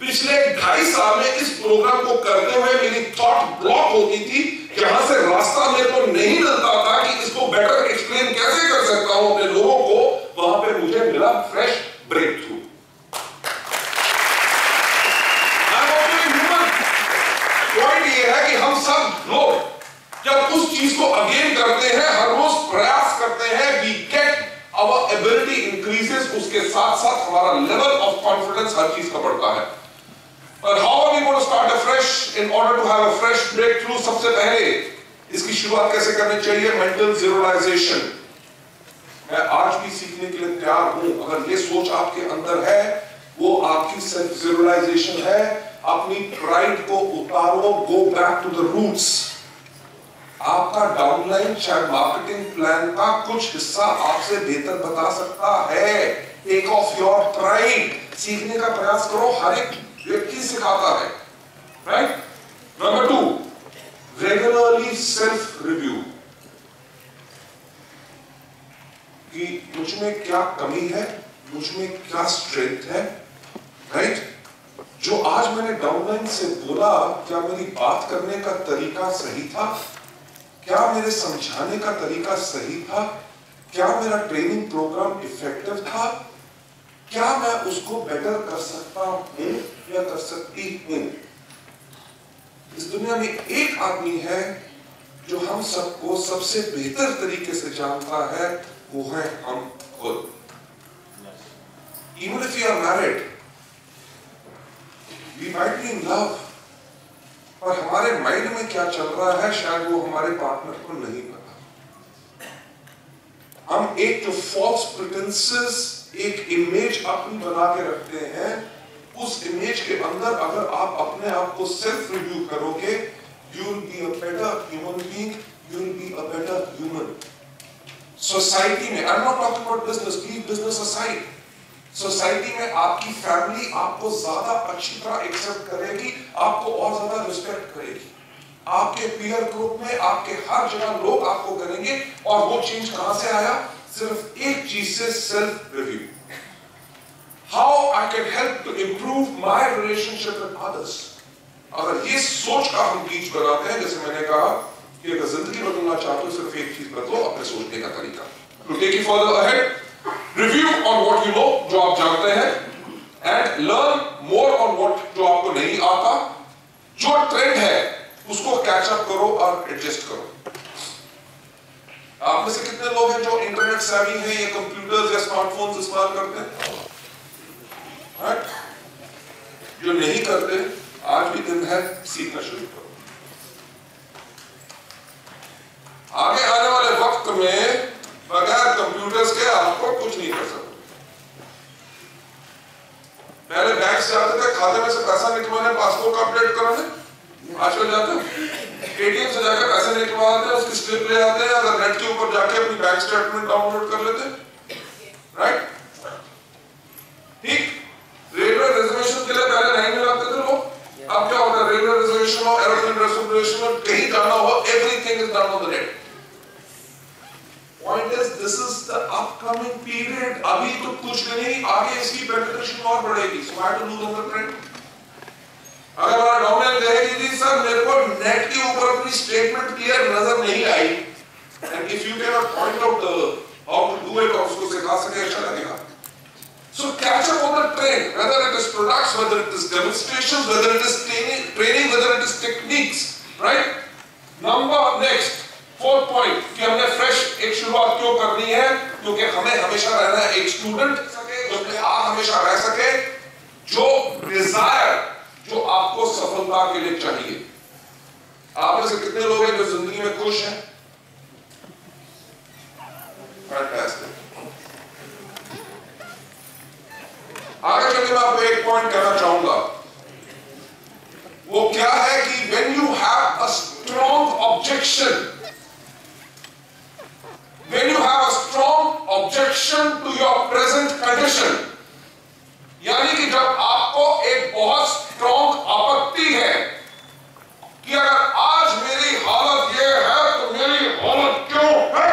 पिछले 2.5 साल में इस प्रोग्राम को करते हुए मेरी थॉट ब्लॉक होती थी, जहां से रास्ता मेरे को नहीं मिलता था कि इसको बेटर एक्सप्लेन कैसे कर सकता हूं अपने लोगों को, वहां पे मुझे मिला फ्रेश ब्रेक थ्रू. पॉइंट ये है कि हम सब लोग जब उस चीज को अगेन करते हैं, हर रोज प्रयास करते हैं, we get our ability increases, उसके साथ साथ हमारा लेवल ऑफ कॉन्फिडेंस हर चीज का बढ़ता है. But how are we going to start afresh in order to have a fresh breakthrough? सबसे पहले इसकी शुरुआत कैसे करनी चाहिए? मेंटल जीरोलाइजेशन. मैं आज भी सीखने के लिए तैयार हूं. अगर ये सोच आपके अंदर है, वो आपकी सेल्फ जीरोलाइजेशन है. अपनी प्राइड को उतारो, go back to the roots. आपका डाउनलाइन शायद मार्केटिंग प्लान का कुछ हिस्सा आपसे बेहतर बता सकता है. टेक ऑफ योर प्राइड, सीखने का प्रयास करो, हर एक व्यक्ति सिखाता है, right. Number 2, regularly self review, कि मुझ में क्या कमी है, मुझ में क्या स्ट्रेंथ है, राइट। जो आज मैंने डाउनलाइन से बोला, क्या मेरी बात करने का तरीका सही था, क्या मेरे समझाने का तरीका सही था, क्या मेरा ट्रेनिंग प्रोग्राम इफेक्टिव था, क्या मैं उसको बेटर कर सकता हूं या कर सकती हूं। इस दुनिया में एक आदमी है जो हम सबको सबसे बेहतर तरीके से जानता है, वो है हम खुद। Even if you are married, we might be in love, पर हमारे माइंड में क्या चल रहा है शायद वो हमारे पार्टनर को नहीं पता। हम एक जो फॉल्स प्रिटेंसेस, एक इमेज अपनी बना के रखते हैं, उस इमेज के अंदर अगर आप अपने आप को सेल्फ रिव्यू करोगे, you will be a better human being, you will be a better human. Society में, I'm not talking about business, leave business aside. Society में आपकी फैमिली आपको ज्यादा अच्छी तरह एक्सेप्ट करेगी, आपको और ज्यादा रिस्पेक्ट करेगी। आपके पीयर ग्रुप में, आपके हर जगह लोग आपको करेंगे, और वो चेंज कहां से आया? सिर्फ एक चीज से, self review. How I can help to improve my relationship with others. अगर ये सोच का हम बीज बनाते हैं, जैसे मैंने कहा कि अगर जिंदगी बदलना चाहते हो सिर्फ एक चीज बदलो, अपने सोचने का तरीका। To take it further ahead, review on what you know, जो आप जानते हैं, and learn more on what जो आपको नहीं आता। जो ट्रेंड है उसको कैच अप करो और एडजस्ट करो। आप में से कितने लोग हैं जो इंटरनेट सेवी हैं, या कंप्यूटर्स या स्मार्टफोन्स इस्तेमाल करते हैं? राइट? जो नहीं करते, आज भी दिन है, सीखना शुरू करो। आगे आने वाले वक्त में बगैर कंप्यूटर्स के आपको कुछ नहीं कर सकते। पहले बैंक से जाते थे, खाते में से पैसा निकलवाने, पासबुक अपडेट कराने, आजकल जाते हैं एटीएम से जाकर पैसे निकलवाते हैं, उसकी स्लिप ले आते हैं, अगर नेट के ऊपर जाके अपनी बैंक स्टेटमेंट डाउनलोड कर लेते हैं, राइट। ठीक, रेलवे रिजर्वेशन के लिए पहले लाइन में लगते थे लोग, अब क्या होता है? रेलवे रिजर्वेशन हो, एरोप्लेन रिजर्वेशन, कहीं जाना हो, everything is done on the net. Point is, this is the upcoming period. अभी तो कुछ भी नहीं, आगे इसकी पेनिट्रेशन और बढ़ेगी। So I have to lose on the trend. अगर हमारा डाउनलाइन कहेगी जी सर मेरे को नेट के ऊपर अपनी स्टेटमेंट क्लियर नजर नहीं आई, and if you can point out how to do it और उसको सिखा सके, अच्छा लगेगा। So catch up on the trend, whether it is products, whether it is demonstrations, whether it is training, whether it is techniques, right? Number next, fourth point, कि हमने fresh एक शुरुआत क्यों करनी है? क्योंकि हमें हमेशा रहना है एक स्टूडेंट, क्योंकि आप हमेशा रह सके जो डिजायर जो आपको सफलता के लिए चाहिए। आप में से कितने लोग हैं जो जिंदगी में खुश हैं? फैंटास्टिक। आगे चलिए मैं आपको एक पॉइंट कहना चाहूंगा, वो क्या है कि when you have a strong objection, when you have a strong objection to your present condition, यानी कि जब आपको एक बहुत स्ट्रॉन्ग आपत्ति है कि अगर आज मेरी हालत ये है तो मेरी हालत क्यों है,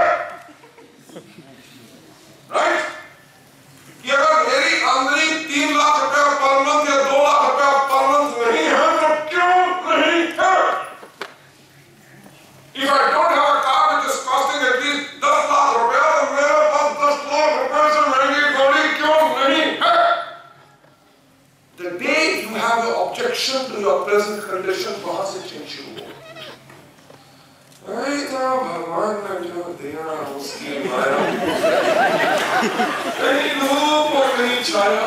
राइट? कि अगर मेरी आमदनी 3 लाख रुपया पर मंथ या 2 लाख रुपया पर मंथ नहीं है तो क्यों नहीं है? If I don't have a car which is costing at least 10 lakh रुपया, तो मेरे पास 10 लाख रुपए से महंगी गाड़ी क्यों नहीं है? The day you have an objection to your present condition, वहां से चेंज शुरू हो। भगवान ने जो दिया उसकी माया, कहीं धूप और कहीं छाया।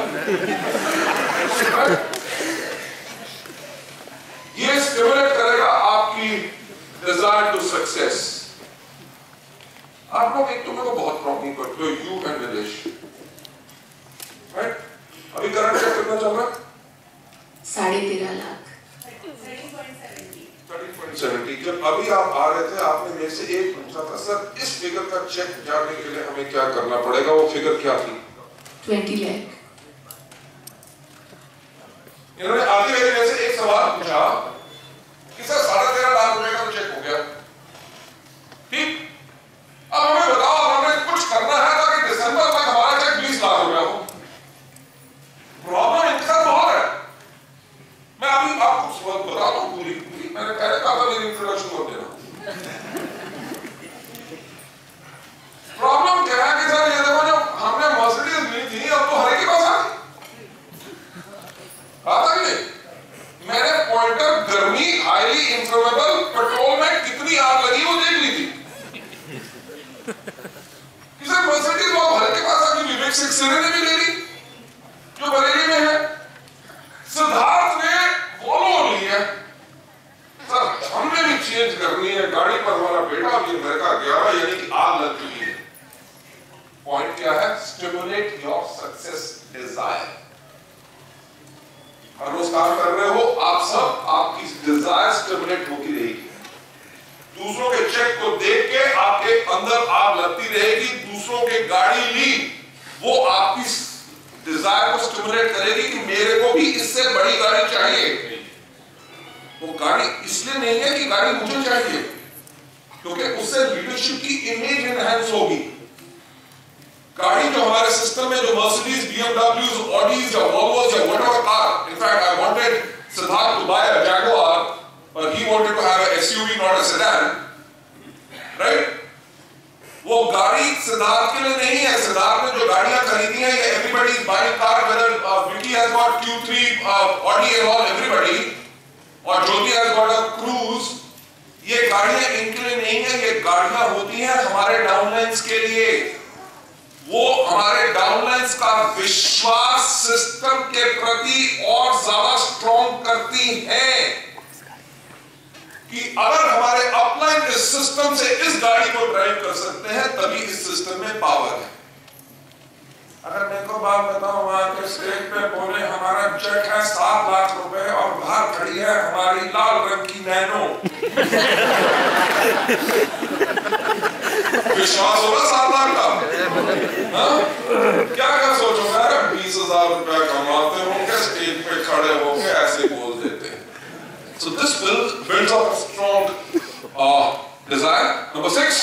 ये स्टिमुलेट करेगा आपकी डिजायर टू सक्सेस। आप लोग एक तो मेरे को बहुत प्रॉब्लम करते हो, यू एंड निलेश, राइट? अभी करंट चेक कितना चल रहा है? 13.5 लाख। 13.70। जब अभी आप आ रहे थे, आपने मेरे से एक पूछा था, सर इस फिगर का चेक जानने के लिए हमें क्या करना पड़ेगा? वो फिगर क्या थी? 20 lakh. इन्होंने आगे मेरे से एक सवाल पूछा कि सर 13.5 लाख रुपए का तो चेक हो गया, ठीक, अब हमें बताओ हमें कुछ करना है ताकि दिसंबर तक हमारा चेक 20 लाख रुपया हो। प्रॉब्लम इनके साथ बहुत है। मैं अभी आपको बताता हूँ पूरी मैंने पहले कहा था मेरी इंट्रोडक्शन कर देना। प्रॉब्लम क्या है कि सर ये देखो जब हमने मर्सिडीज ली थी अब तो हर एक के पास आ गई, आता कि नहीं? मैंने पॉइंटर गर्मी हाईली इंफ्लेमेबल पेट्रोल में कितनी आग लगी वो देख ली थी कि सर मर्सिडीज वो हर के पास आ गई। विवेक सिक्सेना ने भी ले ली जो बरेली में है, सिद्धार्थ ने वोल्वो ली है। सर हमने भी चेंज करनी है गाड़ी पर, हमारा बेटा भी अमेरिका गया यानी कि आग लग चुकी है। पॉइंट क्या है? Stimulate your success desire. हर रोज काम कर रहे हो आप सब, आपकी डिजायर स्टिमुलेट होती रहेगी। दूसरों के चेक को देख के आपके अंदर आग लगती रहेगी। दूसरों के गाड़ी ली वो आपकी डिजायर को स्टिमुलेट करेगी कि मेरे को भी इससे बड़ी गाड़ी चाहिए। वो गाड़ी इसलिए नहीं है कि गाड़ी मुझे चाहिए, क्योंकि उससे लीडरशिप की इमेज एनहांस होगी। गाड़ी जो हमारे सिस्टम में जो मर्सिडीज, बीएमडब्ल्यूज, ऑडीज या वोल्वोज या whatever car, in fact I wanted Siddharth to buy a Jaguar but he wanted to have a SUV not a sedan, right? वो गाड़ी सिद्धार्थ के लिए नहीं है। सिद्धार्थ ने जो गाड़ियां खरीदी हैं ये everybody is buying car, whether Vicky has got Q3, Audi and all, everybody, और ज्योति has got a Cruze। ये गाड़ियां इनके लिए नहीं है, ये गाड़ियां होती हैं हमारे डाउनलाइंस के लिए। वो हमारे डाउनलाइंस का विश्वास सिस्टम के प्रति और ज्यादा स्ट्रॉन्ग करती हैं कि अगर हमारे अपलाइन इस सिस्टम से इस गाड़ी को ड्राइव कर सकते हैं तभी इस सिस्टम में पावर है। अगर मैं को बात बताऊं, वहां के स्टेज पे बोले हमारा चेक है 7 लाख रुपए और बाहर खड़ी है हमारी लाल रंग की नैनो, विश्वास होगा 7 लाख का? क्या क्या सोचोगे? अरे 20,000 रुपया कमाते होंगे, स्टेज पे खड़े होके ऐसे बोल देते हैं। So this builds up a strong desire. Number 6,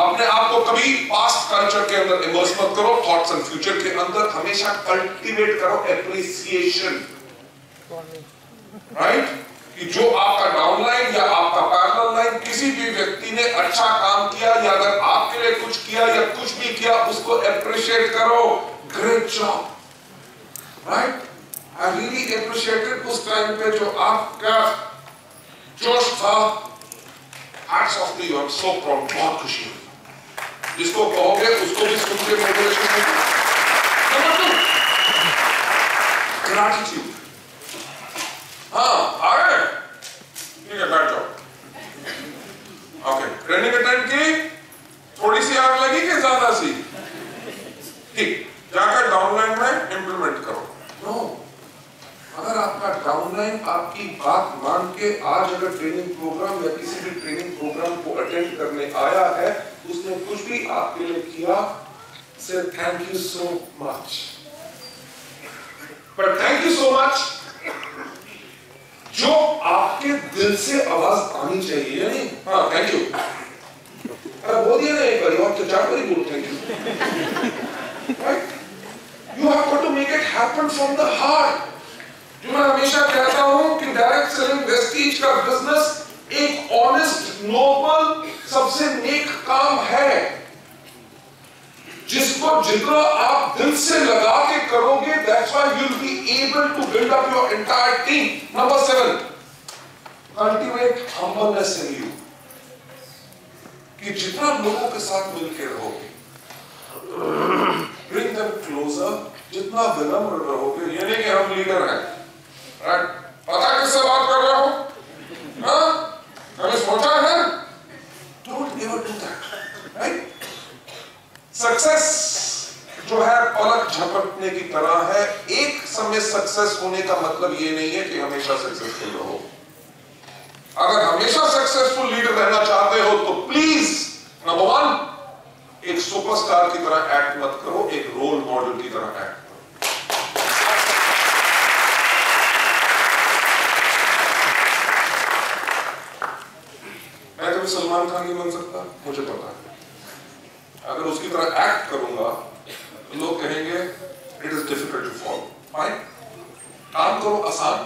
अपने आप को कभी पास्ट कल्चर के अंदर इमर्स मत करो, थॉट्स एंड फ्यूचर के अंदर हमेशा कल्टीवेट करो एप्रिसिएशन, राइट? कि जो आपका डाउनलाइन या आपका पैरेलल लाइन किसी भी व्यक्ति ने अच्छा काम किया या अगर आपके लिए कुछ किया या कुछ भी किया उसको एप्रिशिएट करो। Great job, right? I really appreciated उस टाइम पे जो आपका जोश था। Hats off to you, I'm so proud, बहुत खुशी हुई। जिसको कहोगे उसको भी सुन के मोटिवेशन मिलेगी। Number 2, gratitude। हाँ, आ गए? ठीक है, बैठ जाओ। ओके, ट्रेनिंग अटेंड की? थोड़ी सी आग लगी कि ज्यादा सी? ठीक, जाकर डाउनलाइन में इंप्लीमेंट करो। नो, अगर आपका डाउनलाइन आपकी बात मान के आज अगर ट्रेनिंग प्रोग्राम या किसी भी ट्रेनिंग प्रोग्राम को अटेंड करने आया है, उसने कुछ भी आपके लिए किया, से थैंक यू सो मच। पर थैंक यू सो मच जो आपके दिल से आवाज आनी चाहिए, नहीं? हाँ, थैंक यू। अरे बोल दिया ना एक बार, और तो चार बार बोलो thank you. Right? You have got to make it happen from the heart। जो मैं हमेशा कहता हूं कि डायरेक्ट सेलिंग वेस्टीज का बिजनेस एक ऑनेस्ट, नोबल, सबसे नेक काम है जिसको जितना आप दिल से लगा के करोगे, that's why you'll be able to build up your entire team। Number 7, cultivate humbleness in you। कि जितना लोगों के साथ मिलकर रहोगे, bring them closer, जितना विनम्र रहोगे, ये नहीं कि हम लीडर हैं, राइट? पता किससे बात कर रहे हो? हाँ? कभी सोचा है? Don't ever do that, right? Success जो है पलक झपकने की तरह है। एक समय सक्सेस होने का मतलब ये नहीं है कि हमेशा सक्सेसफुल रहो। अगर हमेशा सक्सेसफुल लीडर रहना चाहते हो तो प्लीज नंबर 1, एक सुपरस्टार की तरह एक्ट मत करो, एक रोल मॉडल की तरह सलमान खान नहीं बन सकता, मुझे पता है। अगर उसकी तरह एक्ट करूंगा तो लोग कहेंगे it is difficult to follow. Fine, काम करो आसान।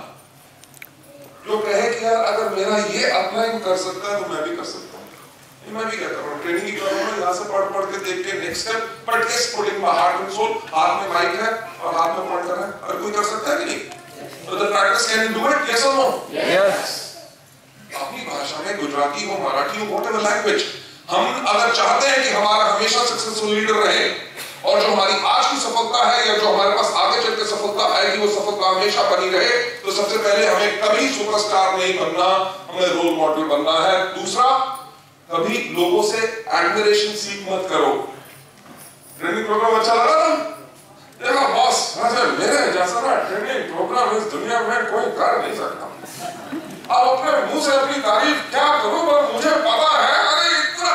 जो कहे कि यार अगर मेरा ये अप्लाई कर सकता है तो मैं भी कर सकता हूँ, मैं भी क्या कर रहा हूँ, ट्रेनिंग ही कर रहा हूँ, यहाँ से पढ़ पढ़ के देख के next step, but yes putting my heart and soul. हाथ में माइक है और हाथ में पॉइंटर है, अगर कोई कर सकता है कि नहीं? तो the practice can you do it, yes और नो? Yes. अपनी भाषा में, गुजराती हो, मराठी हो, व्हाटएवर लैंग्वेज, हम अगर चाहते हैं कि हमारा हमेशा सक्सेसफुल लीडर रहे और जो हमारी आज की सफलता है या जो हमारे पास आगे चल के सफलता आएगी वो सफलता हमेशा बनी रहे, तो सबसे पहले हमें कभी सुपरस्टार नहीं बनना, हमें रोल मॉडल बनना है। दूसरा, कभी लोगों से एडमिरेशन सीख मत करो। ट्रेनिंग प्रोग्राम अच्छा लगा ना? देखो बॉस, मेरे जैसा ना ट्रेनिंग प्रोग्राम इस दुनिया में कोई कर नहीं सकता। अब अपने मुंह से अपनी तारीफ क्या करूं, पर मुझे पता है अरे इतना,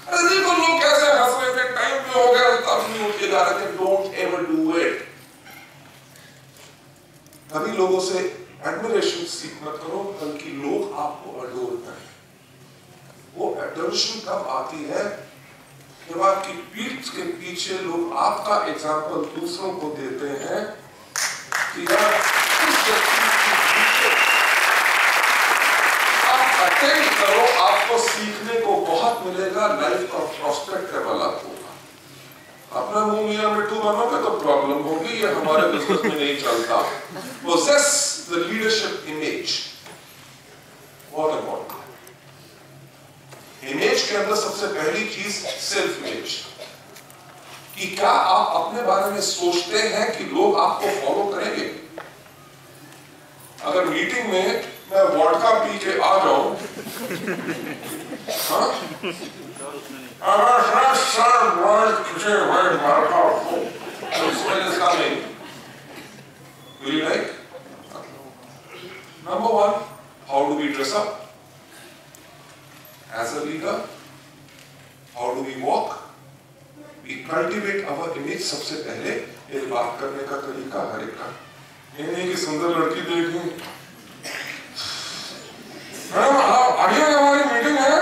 अरे देखो लोग कैसे हंस रहे थे, टाइम भी हो गया तब भी उठ के जा रहे थे। Don't ever do it. कभी लोगों से एडमिरेशन सीख मत करो, बल्कि लोग आपको अडोर करें। वो एडोरेशन कब आती है? जब आपकी पीठ के पीछे लोग आपका एग्जाम्पल दूसरों को देते हैं कि यार इस व्यक्ति अटेंड करो, आपको सीखने को बहुत मिलेगा, लाइफ का प्रोस्पेक्ट अलग होगा। अपना मुंह मियां मिट्टू बनोगे तो प्रॉब्लम होगी, ये हमारे बिजनेस में नहीं चलता। पोसेस द लीडरशिप इमेज, बहुत इंपॉर्टेंट। इमेज के अंदर सबसे पहली चीज सेल्फ इमेज, कि क्या आप अपने बारे में सोचते हैं कि लोग आपको फॉलो करेंगे? अगर मीटिंग में मैं वोडका पी के आ जाऊं, हाँ? Will you like? Number one, how do we dress up? As a leader, how do we walk? We cultivate our image सबसे पहले। ये बात करने का तरीका हर एक का, ये नहीं कि सुंदर लड़की देखी, आगे हमारी मीटिंग है,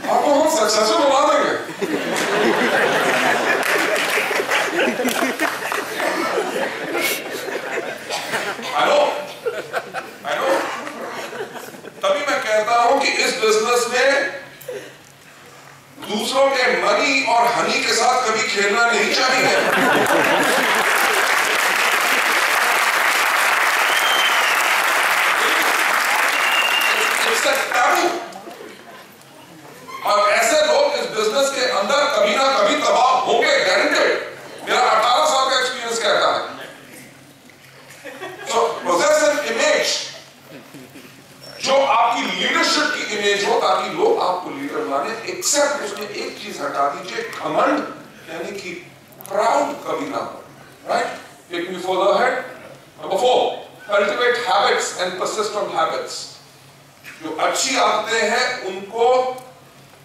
आपको हम सक्सेसफुल बना देंगे। I know। तभी मैं कहता हूं कि इस बिजनेस में दूसरों के मनी और हनी के साथ कभी खेलना नहीं चाहिए। और ऐसे लोग इस बिजनेस के अंदर कभी ना कभी तबाह होंगे, गारंटेड। मेरा 18 साल का एक्सपीरियंस कहता है। तो पोजेस एन इमेज, जो आपकी लीडरशिप की इमेज हो, ताकि लोग आपको लीडर माने। एक्सेप्ट उसमें एक चीज हटा दीजिए, घमंड, यानी कि प्राउड कभी ना हो। Right? Take me for the head. Number 4, cultivate habits and persist on habits. जो अच्छी आदतें हैं उनको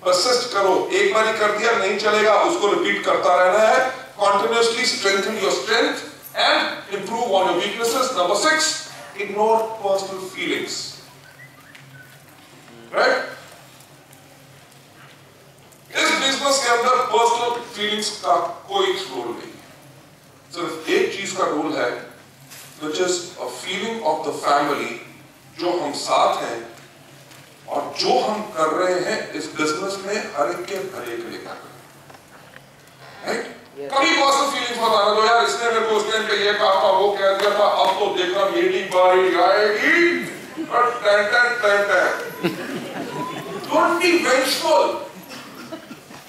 परसिस्ट करो। एक बार ही कर दिया नहीं चलेगा, उसको रिपीट करता रहना है। Continuously strengthen your strength and improve on your weaknesses. Number 6, ignore personal feelings. Right? इस बिजनेस के अंदर पर्सनल फीलिंग्स का कोई रोल नहीं, सिर्फ एक चीज का रोल है, which is a feeling of the family, जो हम साथ हैं और जो हम कर रहे हैं इस बिजनेस में हर एक के भले के लिए कर रहे हैं। राइट? कभी पर्सनल फीलिंग्स बताना दो, यार इसने मेरे को उस टाइम पे ये कहा था, वो कह दिया था, अब तो देखना मेरी बारी आएगी। और डोंट बी वेंचफुल,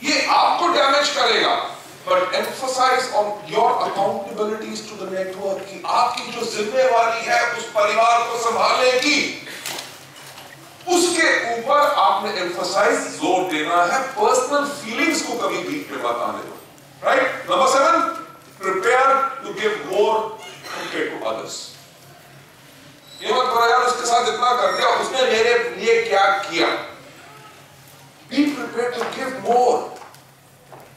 ये आपको डैमेज करेगा। But emphasise on your accountabilities to the network, कि आपकी जो जिम्मेवारी है उस परिवार को संभालने की, उसके ऊपर आपने एम्फसाइज, जोर देना है। पर्सनल फीलिंग्स को कभी बीच में मत आने दो। Right? Number 7, prepare to give more compare to others. ये मत करो यार उसके साथ इतना कर दिया, उसने मेरे लिए क्या किया। Be prepare to give more.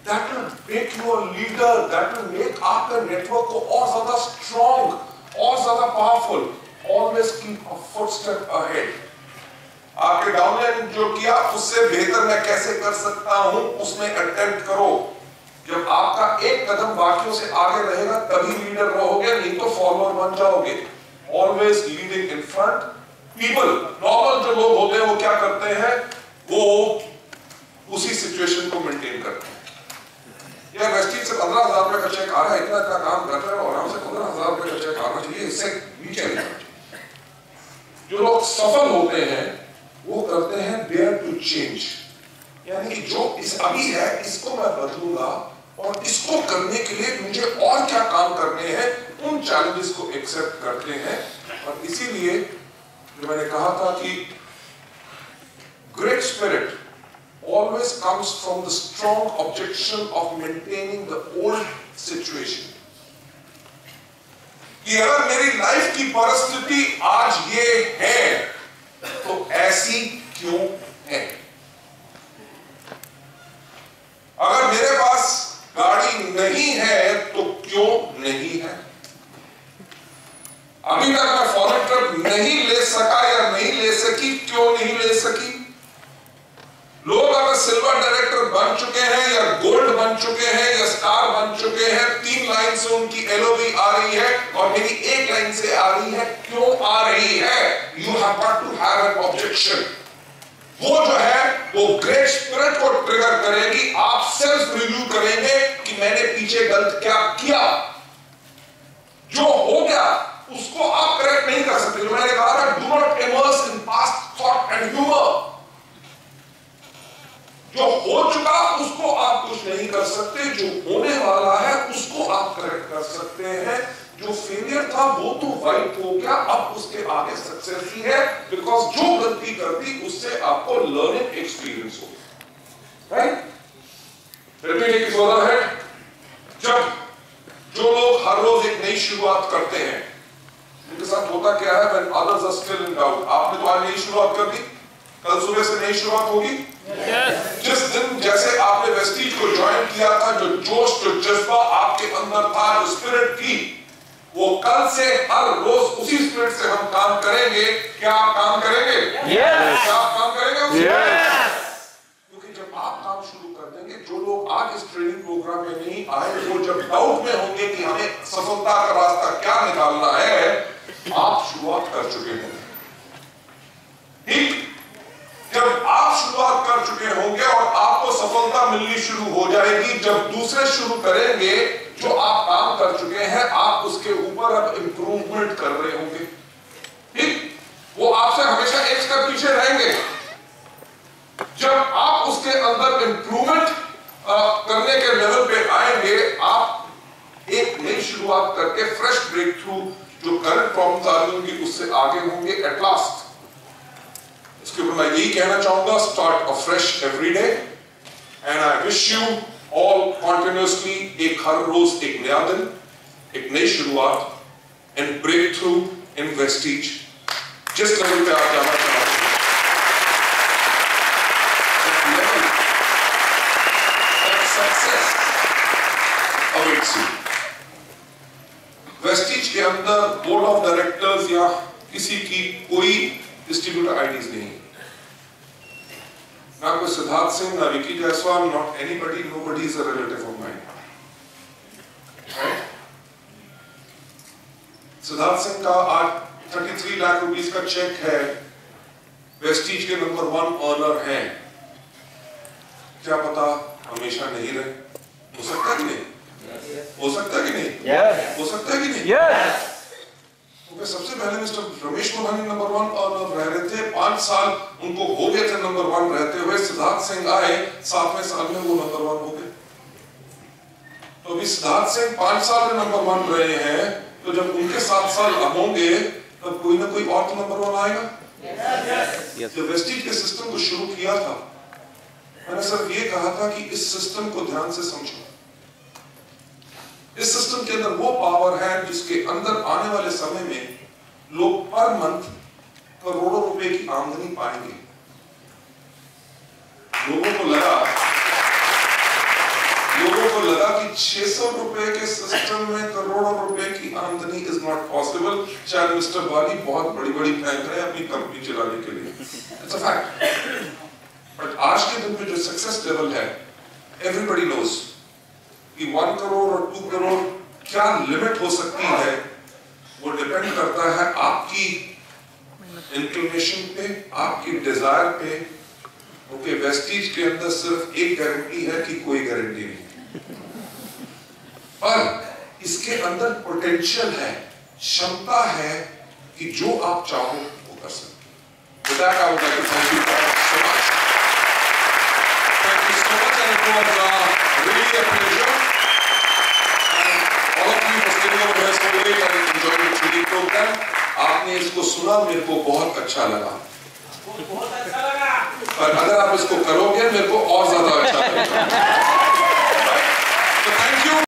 That will make you a leader, that will make आपके नेटवर्क को और ज्यादा स्ट्रॉन्ग, और ज्यादा powerful. Always keep a footstep ahead. आपके डाउन आपने जो किया उससे बेहतर मैं कैसे कर सकता हूं, उसमें अटेम्प्ट करो। जब आपका एक कदम बाकियों से आगे रहेगा तभी लीडर रहोगे, नहीं तो फॉलोअर बन जाओगे। Always leading in front. People, normal जो लोग होते हैं वो क्या करते हैं, वो उसी सिचुएशन को मेंटेन करते हैं। यार वेस्टीज से 15,000 रुपए का चेक आ रहा है, इतना इतना काम कर रहे हैं और हमसे 15,000 रुपए का चेक आना चाहिए, इससे नीचे नहीं आना चाहिए। जो लोग सफल होते हैं वो करते हैं डेयर टू चेंज, यानी कि जो इस अभी है इसको मैं बदलूंगा और इसको करने के लिए मुझे और क्या काम करने हैं, उन चैलेंजेस को एक्सेप्ट करते हैं। और इसीलिए जो मैंने कहा था कि great spirit always comes from the strong objection of maintaining the old situation. कि अगर मेरी लाइफ की परिस्थिति आज ये है तो ऐसी क्यों है? अगर मेरे पास गाड़ी नहीं है तो क्यों नहीं है? अभी तक मैं फॉरेन ट्रिप नहीं ले सका या नहीं ले सकी, क्यों नहीं ले सकी? लोग अगर सिल्वर डायरेक्टर बन चुके हैं या गोल्ड बन चुके हैं या स्टार बन चुके हैं, 3 लाइन से उनकी एलओवी आ रही है और मेरी 1 लाइन से आ रही है, क्यों आ रही है? You have got to have an objection. वो जो है वो ग्रेट स्पिरिट को ट्रिगर करेगी। आप सेल्फ रिव्यू करेंगे कि मैंने पीछे गलत क्या किया, जो हो गया उसको आप करेक्ट नहीं कर सकते। जो मैंने कहा था, do not immerse in past thought and humour. जो हो चुका उसको आप कुछ नहीं कर सकते, जो होने वाला है उसको आप करेक्ट कर सकते हैं। जो फेलियर था वो तो वाइप हो गया, अब उसके आगे सक्सेस ही है, बिकॉज जो गलती कर दी उससे आपको लर्निंग एक्सपीरियंस हो गया। Right? Repeating is over head. जब जो लोग हर रोज एक नई शुरुआत करते हैं, उनके साथ होता क्या है? when others are still in doubt। आपने तो आज नई शुरुआत कर दी, कल सुबह से नई शुरुआत होगी। जिस दिन जैसे आपने वेस्टीज को ज्वाइन किया था, जो जोश जो जज्बा आपके अंदर था, जो स्पिरिट थी, वो कल से हर रोज उसी स्पिरिट से हम काम करेंगे। क्या आप काम करेंगे? क्या आप काम करेंगे? क्योंकि जब आप काम शुरू कर देंगे, जो लोग आज इस ट्रेनिंग प्रोग्राम में नहीं आए वो जब डाउट में होंगे कि हमें सफलता का रास्ता क्या निकालना है, आप शुरुआत कर चुके हैं। ठीक? जब आप शुरुआत कर चुके होंगे और आपको सफलता मिलनी शुरू हो जाएगी, जब दूसरे शुरू करेंगे, जो आप काम कर चुके हैं आप उसके ऊपर अब इंप्रूवमेंट कर रहे होंगे। ठीक? वो आपसे हमेशा एक स्टेप पीछे रहेंगे। जब आप उसके अंदर इंप्रूवमेंट करने के लेवल पे आएंगे, आप एक नई शुरुआत करके फ्रेश ब्रेक थ्रू जो करंट प्रॉब्लम्स आ रही होंगी उससे आगे होंगे एट लास्ट। इसके ऊपर मैं यही कहना चाहूंगा, start afresh every day and I wish you all continuously एक हर रोज एक नया दिन, एक नई शुरुआत and break through in Vestige. जिस लेवल पे आप जाना चाहते हैं, सक्सेस अवेट्स यू। वेस्टीज के अंदर बोर्ड ऑफ डायरेक्टर्स या किसी की कोई डिस्ट्रीब्यूटर आईडीज नहीं, ना कोई सिद्धार्थ सिंह, ना Vicky Jaiswal, not anybody, nobody is a relative of mine. Siddharth Singh का आज 33 लाख रुपीस का चेक है, वेस्टीज के नंबर 1 अर्नर हैं। क्या पता हमेशा नहीं रहे, हो सकता है कि नहीं? हो सकता है कि नहीं? हो सकता है कि नहीं? तो सबसे पहले mister Ramesh Mohan number 1 earner रह रहे थे, 5 साल उनको हो गए थे नंबर 1 रहते हुए। सिद्धार्थ सिंह आए, 7वें साल में वो नंबर 1 हो गए। तो अभी सिद्धार्थ सिंह 5 साल में नंबर 1 रहे हैं, तो जब उनके 7 साल होंगे तब कोई ना कोई और तो नंबर 1 आएगा। जब वेस्टीज के सिस्टम को शुरू किया था, मैंने सिर्फ ये कहा था कि इस सिस्टम को ध्यान से समझो। इस सिस्टम के अंदर वो पावर है जिसके अंदर आने वाले समय में लोग पर मंथ करोड़ों रुपए की आमदनी पाएंगे। लोगों को लगा कि 600 रुपए के सिस्टम में करोड़ों रुपए की आमदनी इज नॉट पॉसिबल। शायद मिस्टर बाली बहुत बड़ी फेंक रहे हैं अपनी कंपनी चलाने के लिए। It's a fact. आज के दिन पे जो सक्सेस लेवल है, एवरीबडी नोज कि 1 करोड़ और 2 करोड़ क्या लिमिट हो सकती है, वो डिपेंड करता है आपकी इंक्लिनेशन पे, आपकी डिजायर पे। ओके, वेस्टीज के अंदर सिर्फ एक गारंटी है कि कोई गारंटी नहीं, पर इसके अंदर पोटेंशियल है, क्षमता है कि जो आप चाहो वो कर सकते। With that, I would like to thank you so much. Thank you so much, and it was really a pleasure. And all of you for staying over here so late and enjoying the 3D program. आपने इसको सुना, मेरे को बहुत अच्छा लगा। पर अगर आप इसको करोगे, मेरे को और ज्यादा अच्छा लगेगा।